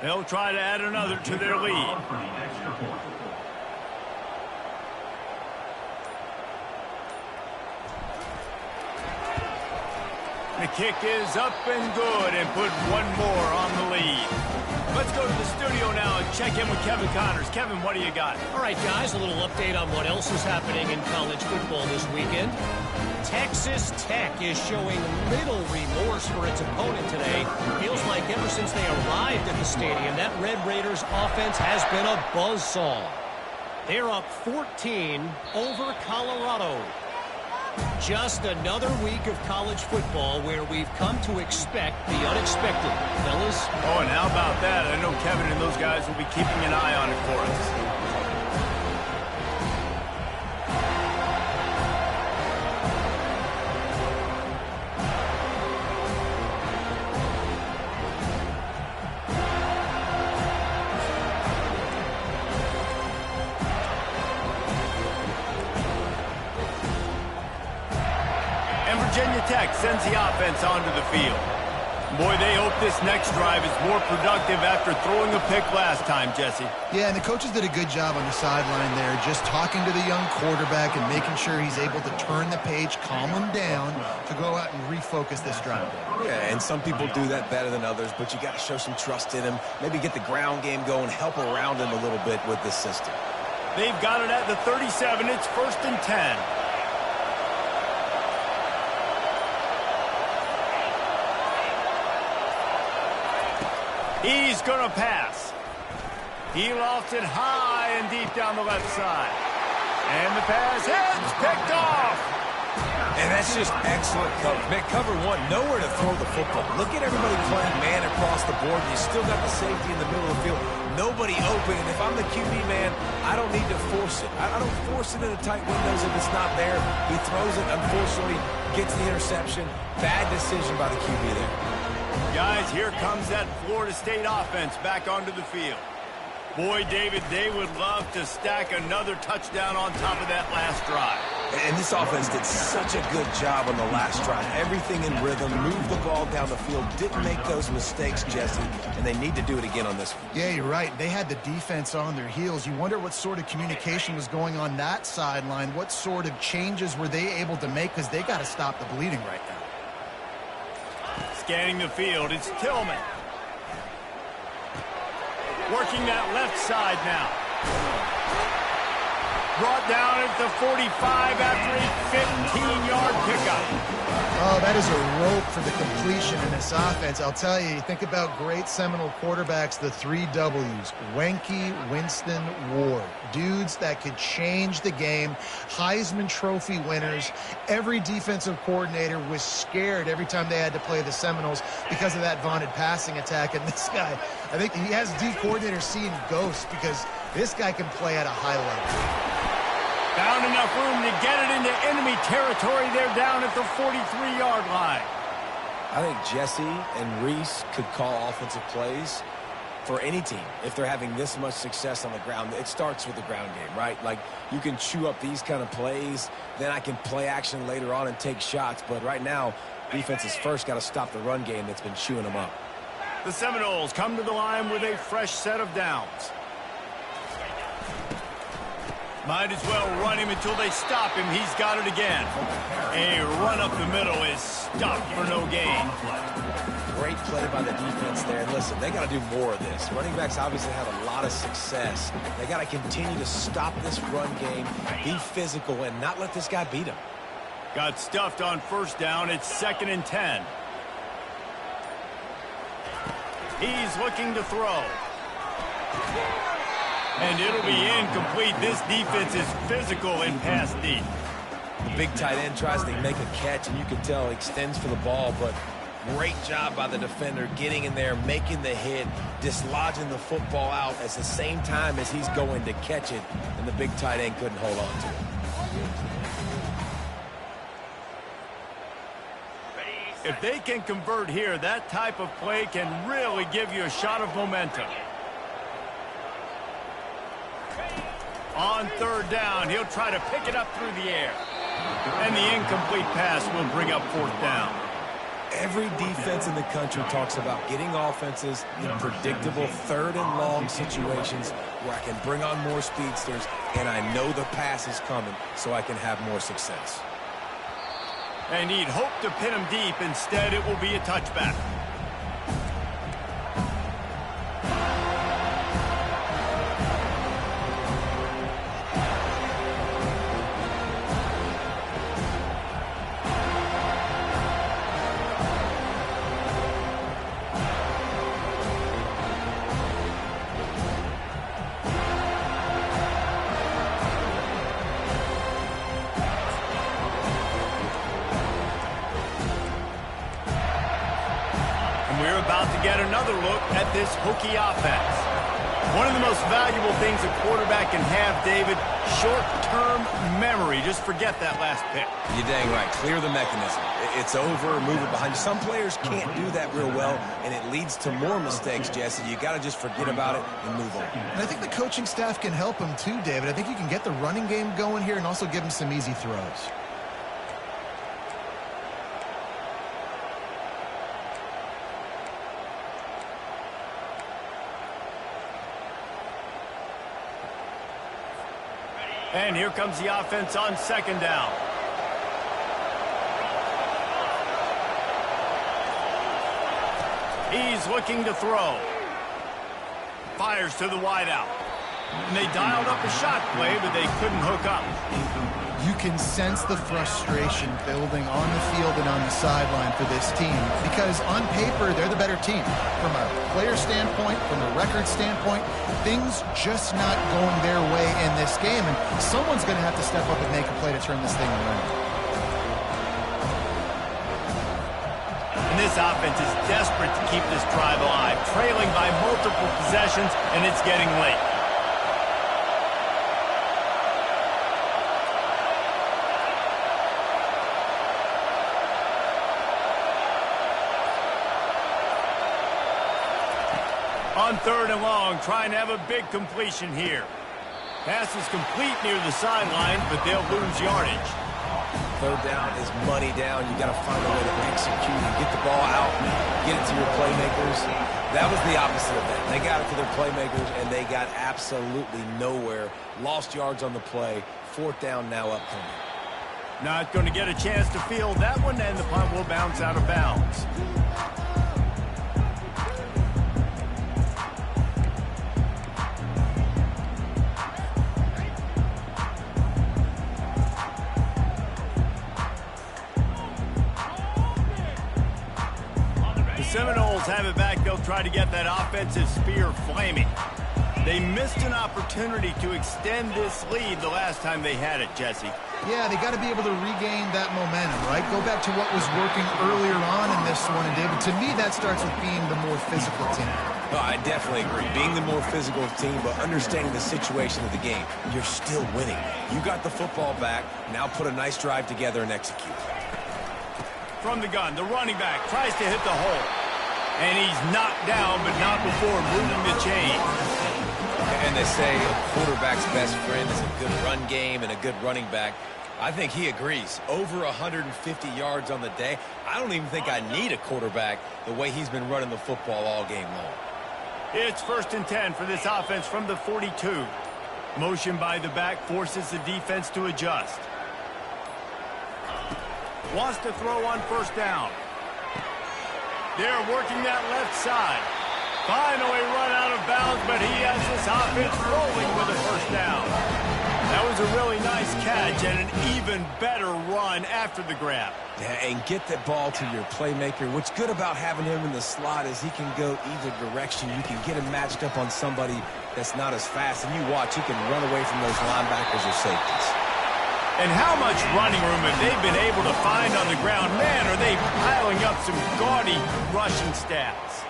Speaker 1: They'll try to add another to their lead. The kick is up and good, and put one more on the lead. Let's go to the studio now and check in with Kevin Connors. Kevin, what do you got?
Speaker 5: All right, guys, a little update on what else is happening in college football this weekend. Texas Tech is showing little remorse for its opponent today. Feels like ever since they arrived at the stadium, that Red Raiders offense has been a buzzsaw. They're up 14 over Colorado. Just another week of college football where we've come to expect the unexpected. Fellas?
Speaker 1: Oh, and how about that? I know Kevin and those guys will be keeping an eye on it for us. Virginia Tech sends the offense onto the field. Boy, they hope this next drive is more productive after throwing a pick last time, Jesse.
Speaker 3: Yeah, and the coaches did a good job on the sideline there, just talking to the young quarterback and making sure he's able to turn the page, calm him down to go out and refocus this drive.
Speaker 2: Yeah, and some people do that better than others, but you got to show some trust in him. Maybe get the ground game going, help around him a little bit with this system.
Speaker 1: They've got it at the 37. It's 1st and 10. He's going to pass. He lofts it high and deep down the left side. And the pass is picked off.
Speaker 2: And that's just excellent coverage. Man, cover one, nowhere to throw the football. Look at everybody playing man across the board. You still got the safety in the middle of the field. Nobody open. And if I'm the QB, man, I don't need to force it. I don't force it into tight windows if it's not there. He throws it, unfortunately, gets the interception. Bad decision by the QB there.
Speaker 1: Guys, here comes that Florida State offense back onto the field. Boy, David, they would love to stack another touchdown on top of that last drive.
Speaker 2: And this offense did such a good job on the last drive. Everything in rhythm, moved the ball down the field, didn't make those mistakes, Jesse, and they need to do it again on this one.
Speaker 3: Yeah, you're right. They had the defense on their heels. You wonder what sort of communication was going on that sideline. What sort of changes were they able to make, because they got to stop the bleeding right now.
Speaker 1: Scanning the field, it's Tillman. Working that left side now. Brought down at the 45 after a 15-yard pickup.
Speaker 3: Oh, that is a rope for the completion in this offense. I'll tell you, think about great Seminole quarterbacks, the 3 W's. Wenke, Winston, Ward. Dudes that could change the game. Heisman Trophy winners. Every defensive coordinator was scared every time they had to play the Seminoles because of that vaunted passing attack. And this guy, I think he has D coordinators seeing ghosts because this guy can play at a high level.
Speaker 1: Found enough room to get it into enemy territory. They're down at the 43-yard line.
Speaker 2: I think Jesse and Reese could call offensive plays for any team if they're having this much success on the ground. It starts with the ground game, right? Like, you can chew up these kind of plays, then I can play action later on and take shots. But right now, defense has first got to stop the run game that's been chewing them up.
Speaker 1: The Seminoles come to the line with a fresh set of downs. Might as well run him until they stop him. He's got it again. A run up the middle is stopped for no gain.
Speaker 2: Great play by the defense there. And listen, they got to do more of this. Running backs obviously have a lot of success. They got to continue to stop this run game, be physical, and not let this guy beat him.
Speaker 1: Got stuffed on first down. It's 2nd and 10. He's looking to throw. And it'll be incomplete. This defense is physical and pass deep.
Speaker 2: The big tight end tries to make a catch, and you can tell he extends for the ball, but great job by the defender getting in there, making the hit, dislodging the football out at the same time as he's going to catch it, and the big tight end couldn't hold on to it.
Speaker 1: If they can convert here, that type of play can really give you a shot of momentum. On 3rd down, he'll try to pick it up through the air. And the incomplete pass will bring up 4th down.
Speaker 2: Every defense in the country talks about getting offenses in predictable 3rd and long situations where I can bring on more speedsters and I know the pass is coming so I can have more success.
Speaker 1: And he'd hope to pin him deep. Instead, it will be a touchback. And we're about to get another look at this hooky offense. One of the most valuable things a quarterback can have, David, short-term memory. Just forget that last pick.
Speaker 2: You're dang right. Clear the mechanism. It's over, move it behind you. Some players can't do that real well, and it leads to more mistakes, Jesse. You got to just forget about it and move on.
Speaker 3: And I think the coaching staff can help him too, David. I think you can get the running game going here and also give him some easy throws.
Speaker 1: And here comes the offense on second down. He's looking to throw. Fires to the wideout. And they dialed up a shot play, but they couldn't hook up.
Speaker 3: You can sense the frustration building on the field and on the sideline for this team because on paper, they're the better team. From a player standpoint, from a record standpoint, things just not going their way in this game, and someone's going to have to step up and make a play to turn this thing around.
Speaker 1: And this offense is desperate to keep this drive alive, trailing by multiple possessions, and it's getting late. On third and long, trying to have a big completion here. Pass is complete near the sideline, but they'll lose yardage.
Speaker 2: Third down is money down. You got to find a way to execute and get the ball out, get it to your playmakers. That was the opposite of that. They got it to their playmakers, and they got absolutely nowhere. Lost yards on the play. Fourth down now upcoming.
Speaker 1: Not going to get a chance to field that one, and the punt will bounce out of bounds. Seminoles have it back. They'll try to get that offensive spear flaming. They missed an opportunity to extend this lead the last time they had it, Jesse.
Speaker 3: Yeah, they got to be able to regain that momentum, right? Go back to what was working earlier on in this one. And, David, to me, that starts with being the more physical team.
Speaker 2: No, I definitely agree. Being the more physical team, but understanding the situation of the game. You're still winning. You got the football back. Now put a nice drive together and execute.
Speaker 1: From the gun, the running back tries to hit the hole. And he's knocked down, but not before moving the chain.
Speaker 2: And they say a quarterback's best friend is a good run game and a good running back. I think he agrees. Over 150 yards on the day. I don't even think I need a quarterback the way he's been running the football all game long.
Speaker 1: It's 1st and 10 for this offense from the 42. Motion by the back forces the defense to adjust. Wants to throw on first down. They're working that left side. Finally run out of bounds, but he has this offense rolling with a first down. That was a really nice catch and an even better run after the grab.
Speaker 2: Yeah, and get the ball to your playmaker. What's good about having him in the slot is he can go either direction. You can get him matched up on somebody that's not as fast, and you watch, he can run away from those linebackers or safeties.
Speaker 1: And how much running room have they been able to find on the ground? Man, are they piling up some gaudy rushing stats.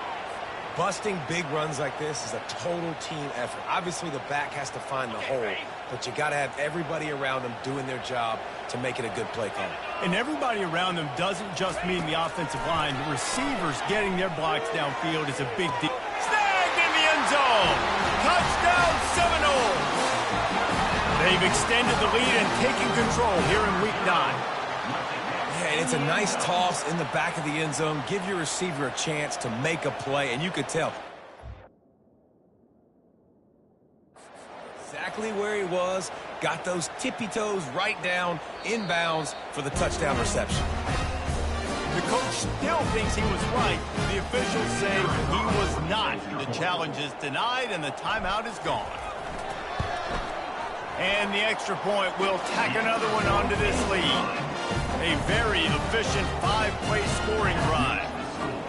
Speaker 2: Busting big runs like this is a total team effort. Obviously, the back has to find the hole, but you got to have everybody around them doing their job to make it a good play call.
Speaker 1: And everybody around them doesn't just mean the offensive line. The receivers getting their blocks downfield is a big deal. Snagged in the end zone. Touchdown, Seminoles. They've extended the lead and taken control here in Week 9.
Speaker 2: Yeah, and it's a nice toss in the back of the end zone. Give your receiver a chance to make a play, and you could tell exactly where he was. Got those tippy toes right down, inbounds for the touchdown reception.
Speaker 1: The coach still thinks he was right. The officials say he was not. The challenge is denied, and the timeout is gone. And the extra point will tack another one onto this lead. A very efficient 5-play scoring drive.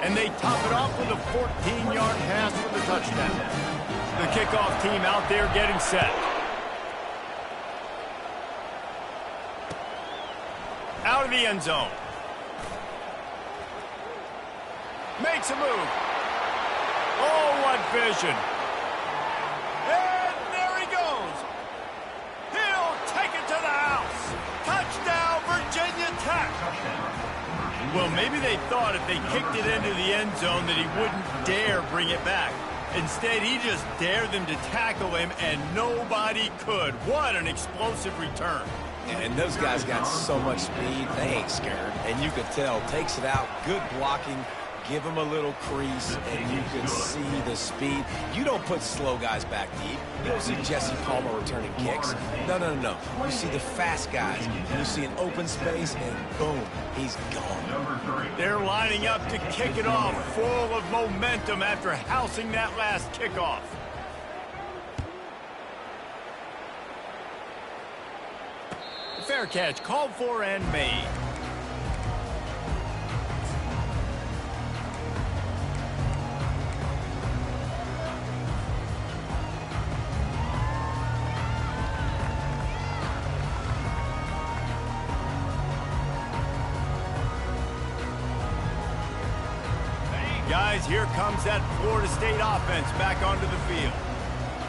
Speaker 1: And they top it off with a 14-yard pass for the touchdown. The kickoff team out there getting set. Out of the end zone. Makes a move. Oh, what vision. And there he goes. He'll take it to the house. Touchdown, Virginia Tech. Well, maybe they thought if they kicked it into the end zone that he wouldn't dare bring it back. Instead, he just dared them to tackle him, and nobody could. What an explosive return.
Speaker 2: And those guys got so much speed, they ain't scared. And you could tell, takes it out, good blocking, give him a little crease, and you can see the speed. You don't put slow guys back deep. You don't see Jesse Palmer returning kicks. No, no, no, no. You see the fast guys. You see an open space, and boom, he's gone.
Speaker 1: They're lining up to kick it off, full of momentum after housing that last kickoff. Fair catch, called for and made. Guys, here comes that Florida State offense back onto the field.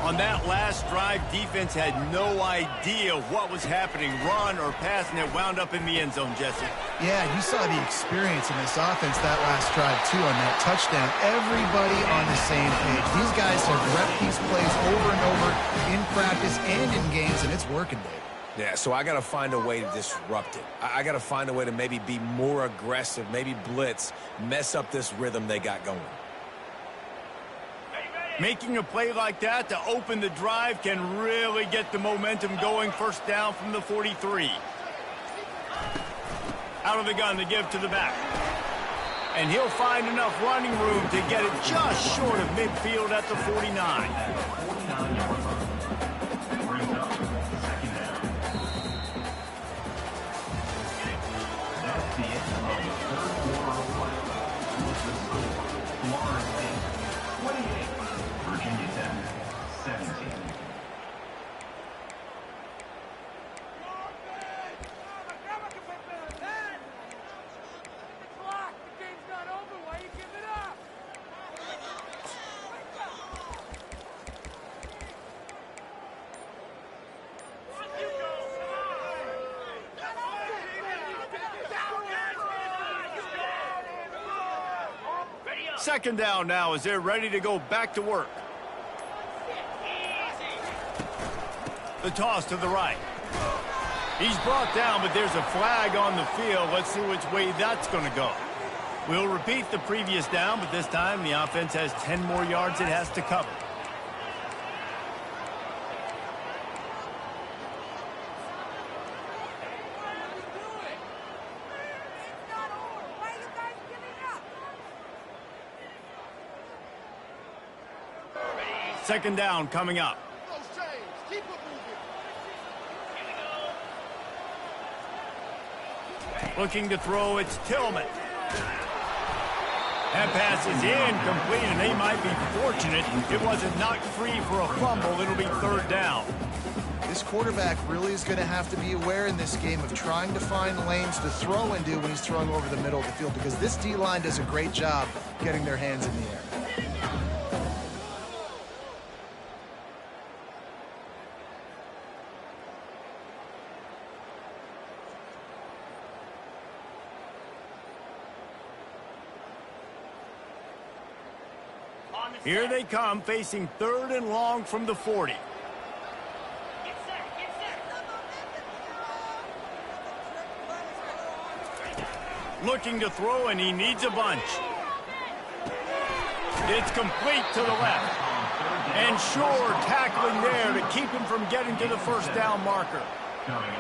Speaker 1: On that last drive, defense had no idea what was happening, run or pass, and it wound up in the end zone, Jesse.
Speaker 3: Yeah, you saw the experience in this offense that last drive, too, on that touchdown. Everybody on the same page. These guys have rep these plays over and over in practice and in games, and it's working, Dave.
Speaker 2: Yeah, so I got to find a way to disrupt it. I got to find a way to maybe be more aggressive, maybe blitz, mess up this rhythm they got going.
Speaker 1: Making a play like that to open the drive can really get the momentum going. First down from the 43. Out of the gun to give to the back. And he'll find enough running room to get it just short of midfield at the 49. Second down now as they're ready to go back to work. The toss to the right. He's brought down, but there's a flag on the field. Let's see which way that's going to go. We'll repeat the previous down, but this time the offense has 10 more yards it has to cover. Second down coming up. Looking to throw, it's Tillman. That pass is incomplete, and they might be fortunate it wasn't knocked free for a fumble. It'll be third down.
Speaker 3: This quarterback really is going to have to be aware in this game of trying to find lanes to throw into when he's throwing over the middle of the field, because this D-line does a great job getting their hands in the air.
Speaker 1: Here they come, facing third and long from the 40. Looking to throw, and he needs a bunch. It's complete to the left. And sure, tackling there to keep him from getting to the first down marker.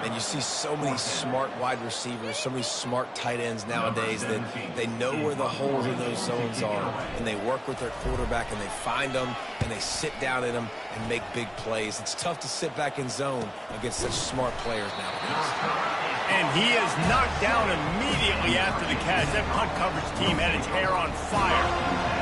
Speaker 2: And you see so many smart wide receivers, so many smart tight ends nowadays that they know where the holes in those zones are, and they work with their quarterback, and they find them, and they sit down in them and make big plays. It's tough to sit back in zone against such smart players nowadays.
Speaker 1: And he is knocked down immediately after the catch. That punt coverage team had its hair on fire.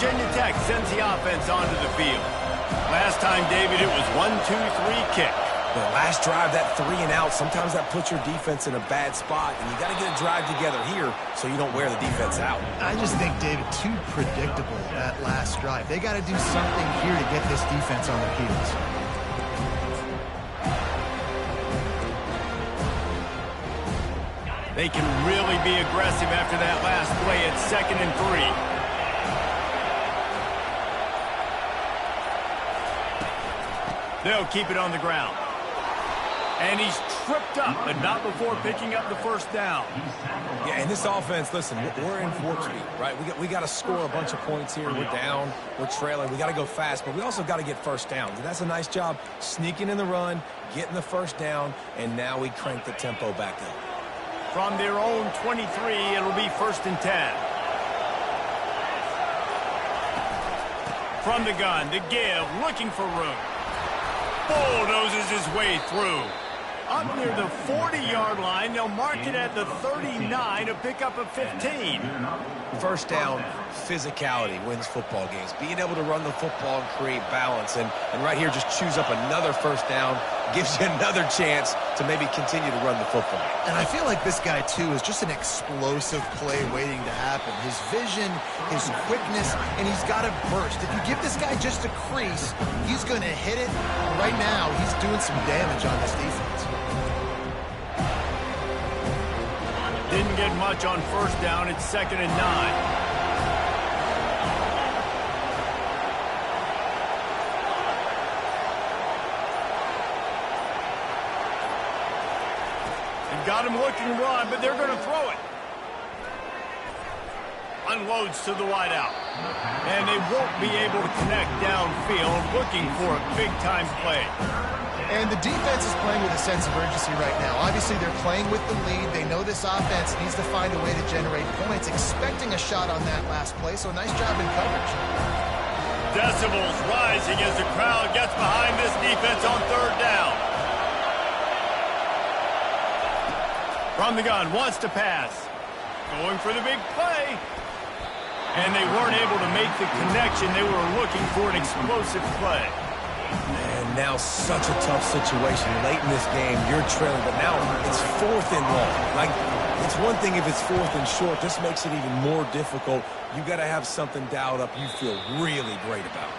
Speaker 1: Virginia Tech sends the offense onto the field. Last time, David, it was 1-2-3 kick.
Speaker 2: The last drive, that 3 and out, sometimes that puts your defense in a bad spot, and you got to get a drive together here so you don't wear the defense out.
Speaker 3: I just think, David, too predictable that last drive. They got to do something here to get this defense on their heels.
Speaker 1: They can really be aggressive after that last play at 2nd and 3. They'll keep it on the ground. And he's tripped up, but not before picking up the first down.
Speaker 2: Yeah, and this offense, listen, we're in 4 speed, right? We got to score a bunch of points here. We're down, we're trailing. We got to go fast, but we also got to get first downs. And that's a nice job sneaking in the run, getting the first down, and now we crank the tempo back up.
Speaker 1: From their own 23, it'll be 1st and 10. From the gun, the give, looking for room. Bulldozes his way through. Up near the 40-yard line, they'll mark it at the 39 to pick up a 15.
Speaker 2: First down, physicality wins football games. Being able to run the football and create balance. And right here, just choose up another first down, gives you another chance to maybe continue to run the football.
Speaker 3: And I feel like this guy, too, is just an explosive play waiting to happen. His vision, his quickness, and he's got a burst. If you give this guy just a crease, he's going to hit it. And right now, he's doing some damage on this defense.
Speaker 1: Didn't get much on first down. It's 2nd and 9. Got him looking to run, but they're going to throw it. Unloads to the wideout. And they won't be able to connect downfield, looking for a big-time play.
Speaker 3: And the defense is playing with a sense of urgency right now. Obviously, they're playing with the lead. They know this offense needs to find a way to generate points, expecting a shot on that last play, so nice job in coverage.
Speaker 1: Decibels rising as the crowd gets behind this defense on 3rd down. From the gun, wants to pass. Going for the big play. And they weren't able to make the connection. They were looking for an explosive play.
Speaker 2: And now such a tough situation. Late in this game, you're trailing, but now it's 4th and long. Like, it's one thing if it's 4th and short. This makes it even more difficult. You got to have something dialed up you feel really great about.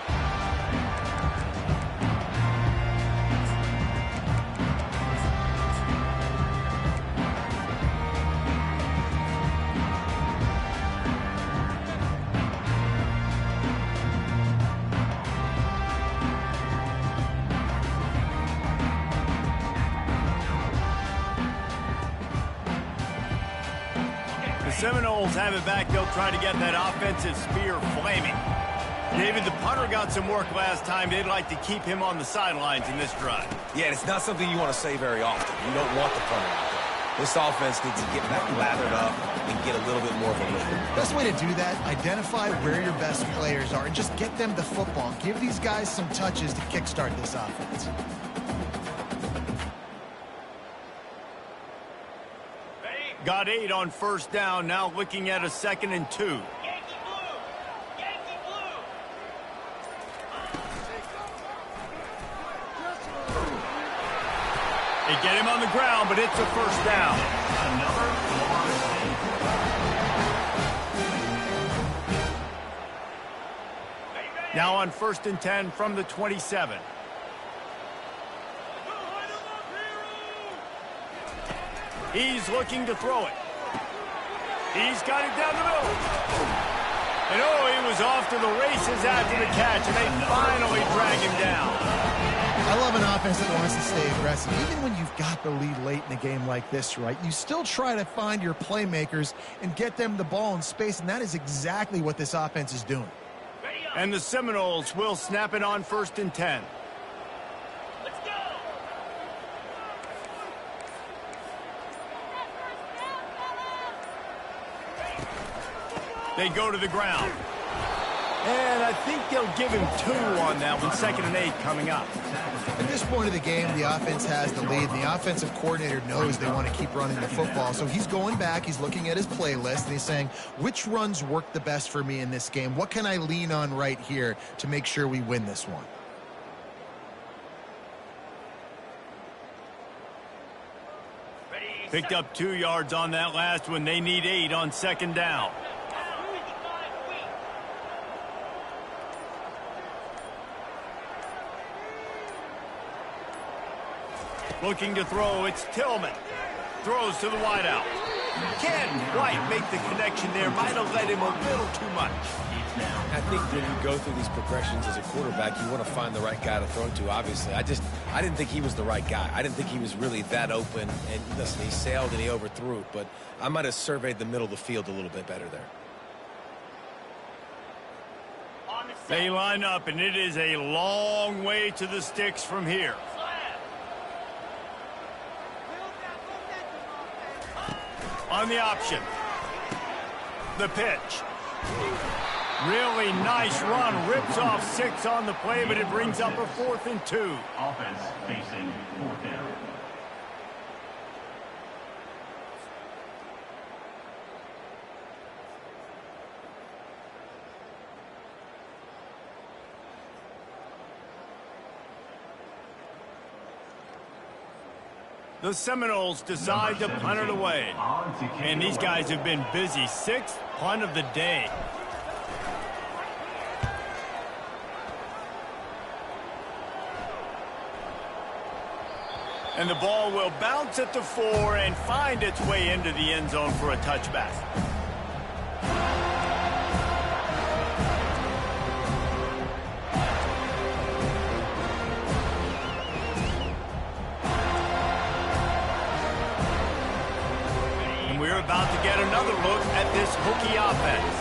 Speaker 1: Seminoles have it back. They'll try to get that offensive spear flaming. David, the punter got some work last time. They'd like to keep him on the sidelines in this drive.
Speaker 2: Yeah, it's not something you want to say very often. You don't want the punter out there. This offense needs to get back lathered up and get a little bit more of a rhythm.
Speaker 3: Best way to do that, identify where your best players are and just get them the football. Give these guys some touches to kickstart this offense.
Speaker 1: Got 8 on first down, now looking at a 2nd and 2. They get him on the ground, but it's a first down. Now on 1st and 10 from the 27. He's looking to throw it. He's got it down the middle. And oh, he was off to the races after the catch, and they finally drag him down.
Speaker 3: I love an offense that wants to stay aggressive. Even when you've got the lead late in a game like this, right, you still try to find your playmakers and get them the ball in space, and that is exactly what this offense is doing.
Speaker 1: And the Seminoles will snap it on 1st and 10. They go to the ground. And I think they'll give him 2 on that one, 2nd and 8 coming up.
Speaker 3: At this point of the game, the offense has the lead, and the offensive coordinator knows they want to keep running the football. So he's going back, he's looking at his playlist, and he's saying, which runs work the best for me in this game? What can I lean on right here to make sure we win this one?
Speaker 1: Picked up 2 yards on that last one. They need 8 on 2nd down. Looking to throw, it's Tillman. Throws to the wideout. Can't quite make the connection there. Might have led him a little too much.
Speaker 2: I think when you go through these progressions as a quarterback, you want to find the right guy to throw to, obviously. I didn't think he was the right guy. I didn't think he was really that open. And listen, he sailed and he overthrew it, but I might have surveyed the middle of the field a little bit better there.
Speaker 1: They line up, and it is a long way to the sticks from here. On the option. The pitch. Really nice run. Rips off 6 on the play, but it brings up a 4th and 2.
Speaker 4: Offense facing 4th down.
Speaker 1: The Seminoles decide to punt it away. And these guys have been busy. 6th punt of the day. And the ball will bounce at the 4 and find its way into the end zone for a touchback. We're about to get another look at this Hokie offense.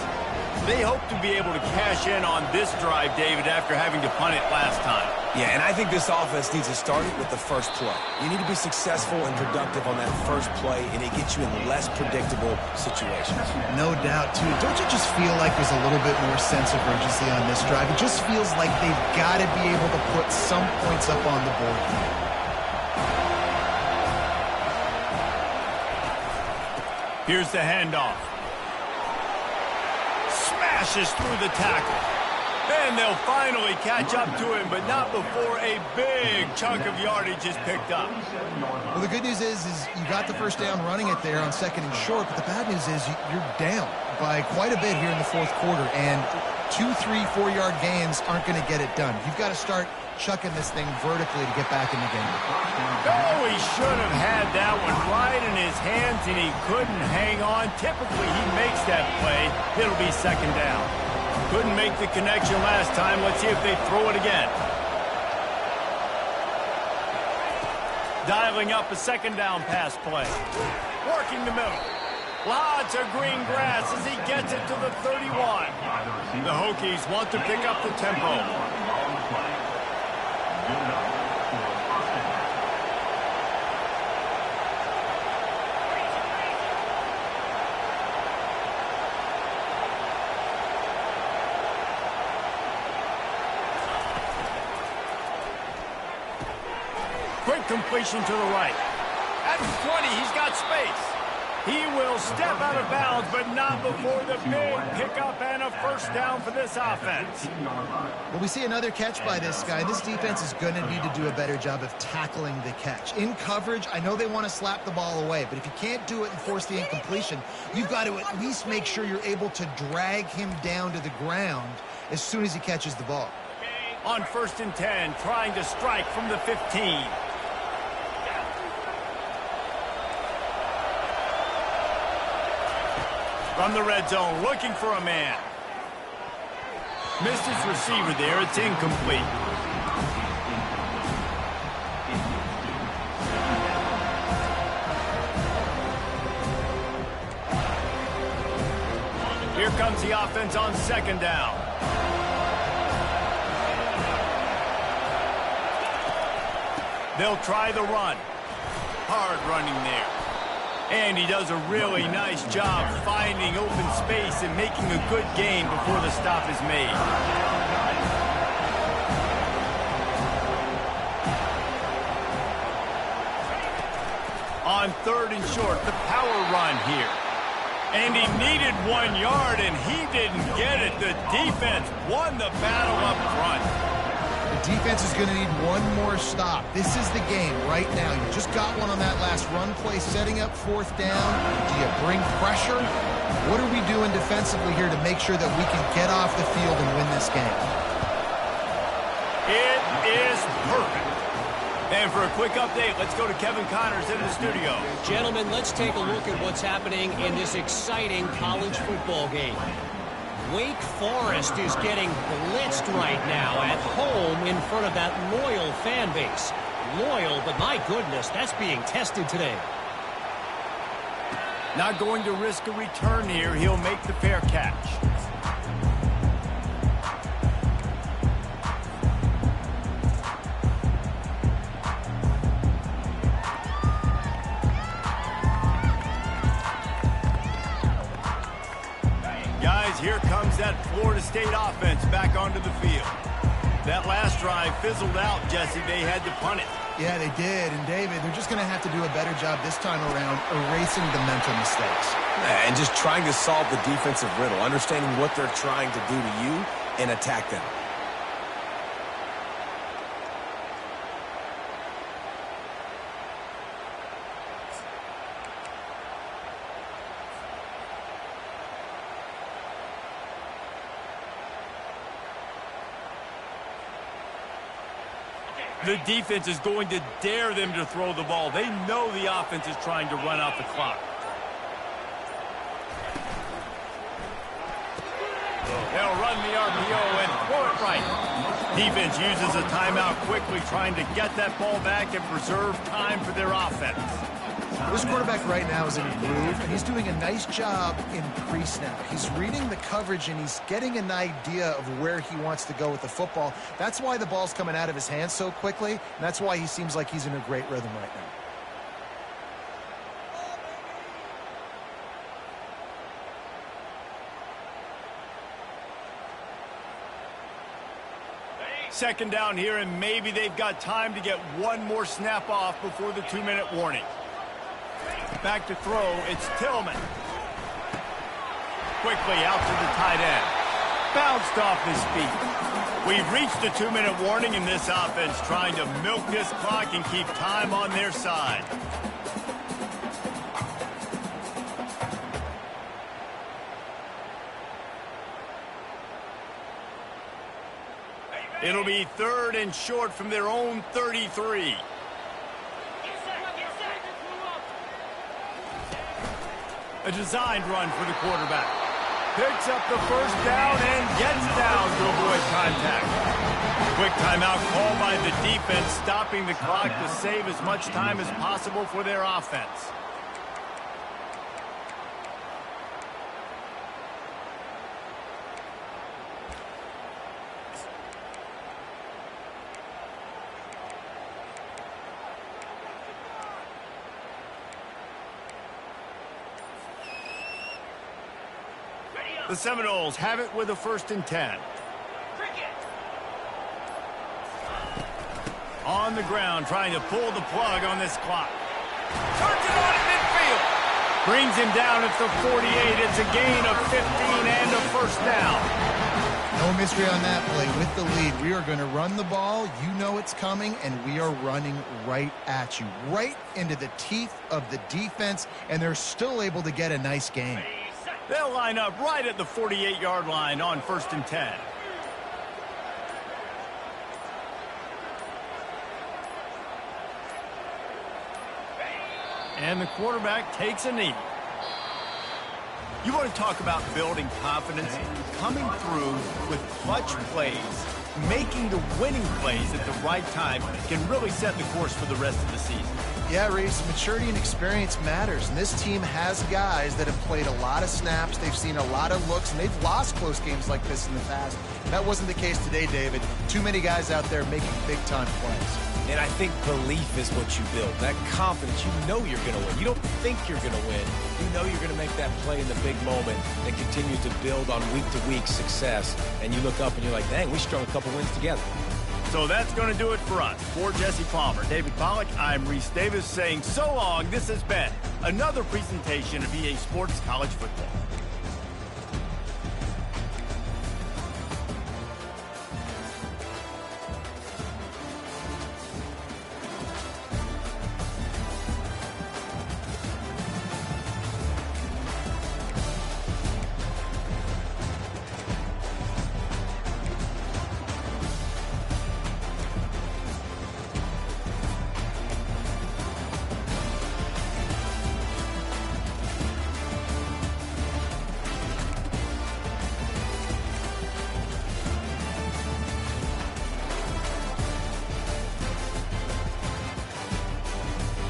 Speaker 1: They hope to be able to cash in on this drive, David, after having to punt it last time.
Speaker 2: Yeah, and I think this offense needs to start it with the first play. You need to be successful and productive on that first play, and it gets you in less predictable situations.
Speaker 3: No doubt, too. Don't you just feel like there's a little bit more sense of urgency on this drive? It just feels like they've got to be able to put some points up on the board here.
Speaker 1: Here's the handoff. Smashes through the tackle. And they'll finally catch up to him, but not before a big chunk of yardage is picked up.
Speaker 3: Well, the good news is you got the first down running it there on 2nd and short, but the bad news is you're down by quite a bit here in the 4th quarter, and 2, 3, 4-yard gains aren't going to get it done. You've got to start chucking this thing vertically to get back in the game.
Speaker 1: Oh, he should have had that one right in his hands, and he couldn't hang on. Typically, he makes that play. It'll be 2nd down. Couldn't make the connection last time. Let's see if they throw it again. Dialing up a 2nd down pass play. Working the middle. Lots of green grass as he gets it to the 31. The Hokies want to pick up the tempo. Quick completion to the right. At the 20, he's got space. He will step out of bounds, but not before the big pickup and a first down for this offense.
Speaker 3: Well, we see another catch by this guy. This defense is going to need to do a better job of tackling the catch. In coverage, I know they want to slap the ball away, but if you can't do it and force the incompletion, you've got to at least make sure you're able to drag him down to the ground as soon as he catches the ball.
Speaker 1: On 1st and 10, trying to strike from the 15. From the red zone, looking for a man. Missed his receiver there. It's incomplete. Here comes the offense on 2nd down. They'll try the run. Hard running there. And he does a really nice job finding open space and making a good gain before the stop is made. On 3rd and short, the power run here. And he needed 1 yard, and he didn't get it. The defense won the battle up front.
Speaker 3: The defense is going to need one more stop. This is the game right now. You just got one on that last run play, setting up 4th down. Do you bring pressure? What are we doing defensively here to make sure that we can get off the field and win this game?
Speaker 1: It is perfect. And for a quick update, let's go to Kevin Connors in the studio.
Speaker 5: Gentlemen, let's take a look at what's happening in this exciting college football game. Wake Forest is getting blitzed right now at home in front of that loyal fan base. Loyal, but my goodness, that's being tested today.
Speaker 1: Not going to risk a return here. He'll make the fair catch. Here comes that Florida State offense back onto the field. That last drive fizzled out, Jesse. They had to punt it.
Speaker 3: Yeah, they did. And, David, they're just going to have to do a better job this time around erasing the mental mistakes.
Speaker 2: Yeah, and just trying to solve the defensive riddle, understanding what they're trying to do to you and attack them.
Speaker 1: The defense is going to dare them to throw the ball. They know the offense is trying to run out the clock. They'll run the RPO and throw it right. Defense uses a timeout quickly, trying to get that ball back and preserve time for their offense.
Speaker 3: This quarterback right now is in a groove, and he's doing a nice job in pre-snap. He's reading the coverage, and he's getting an idea of where he wants to go with the football. That's why the ball's coming out of his hands so quickly, and that's why he seems like he's in a great rhythm right now.
Speaker 1: Second down here, and maybe they've got time to get one more snap off before the 2-minute warning. Back to throw, it's Tillman. Quickly out to the tight end. Bounced off his feet. We've reached the 2-minute warning, and this offense trying to milk this clock and keep time on their side. It'll be 3rd and short from their own 33. A designed run for the quarterback. Picks up the first down and gets down to avoid contact. Quick timeout called by the defense, stopping the clock to save as much time as possible for their offense. The Seminoles have it with a 1st and 10. On the ground, trying to pull the plug on this clock. Turns it on at midfield. Brings him down at the 48. It's a gain of 15 and a 1st down.
Speaker 3: No mystery on that play. With the lead, we are going to run the ball. You know it's coming, and we are running right at you, right into the teeth of the defense, and they're still able to get a nice gain.
Speaker 1: They'll line up right at the 48-yard line on 1st and 10. And the quarterback takes a knee. You want to talk about building confidence? Coming through with clutch plays, making the winning plays at the right time can really set the course for the rest of the season.
Speaker 3: Yeah, Reese, maturity and experience matters, and this team has guys that have played a lot of snaps, they've seen a lot of looks, and they've lost close games like this in the past. That wasn't the case today, David. Too many guys out there making big-time plays.
Speaker 2: And I think belief is what you build. That confidence, you know you're going to win. You don't think you're going to win. You know you're going to make that play in the big moment that continues to build on week-to-week success. And you look up and you're like, dang, we strung a couple wins together.
Speaker 1: So that's going to do it for us. For Jesse Palmer, David Pollack, I'm Reese Davis saying so long. This has been another presentation of EA Sports College Football.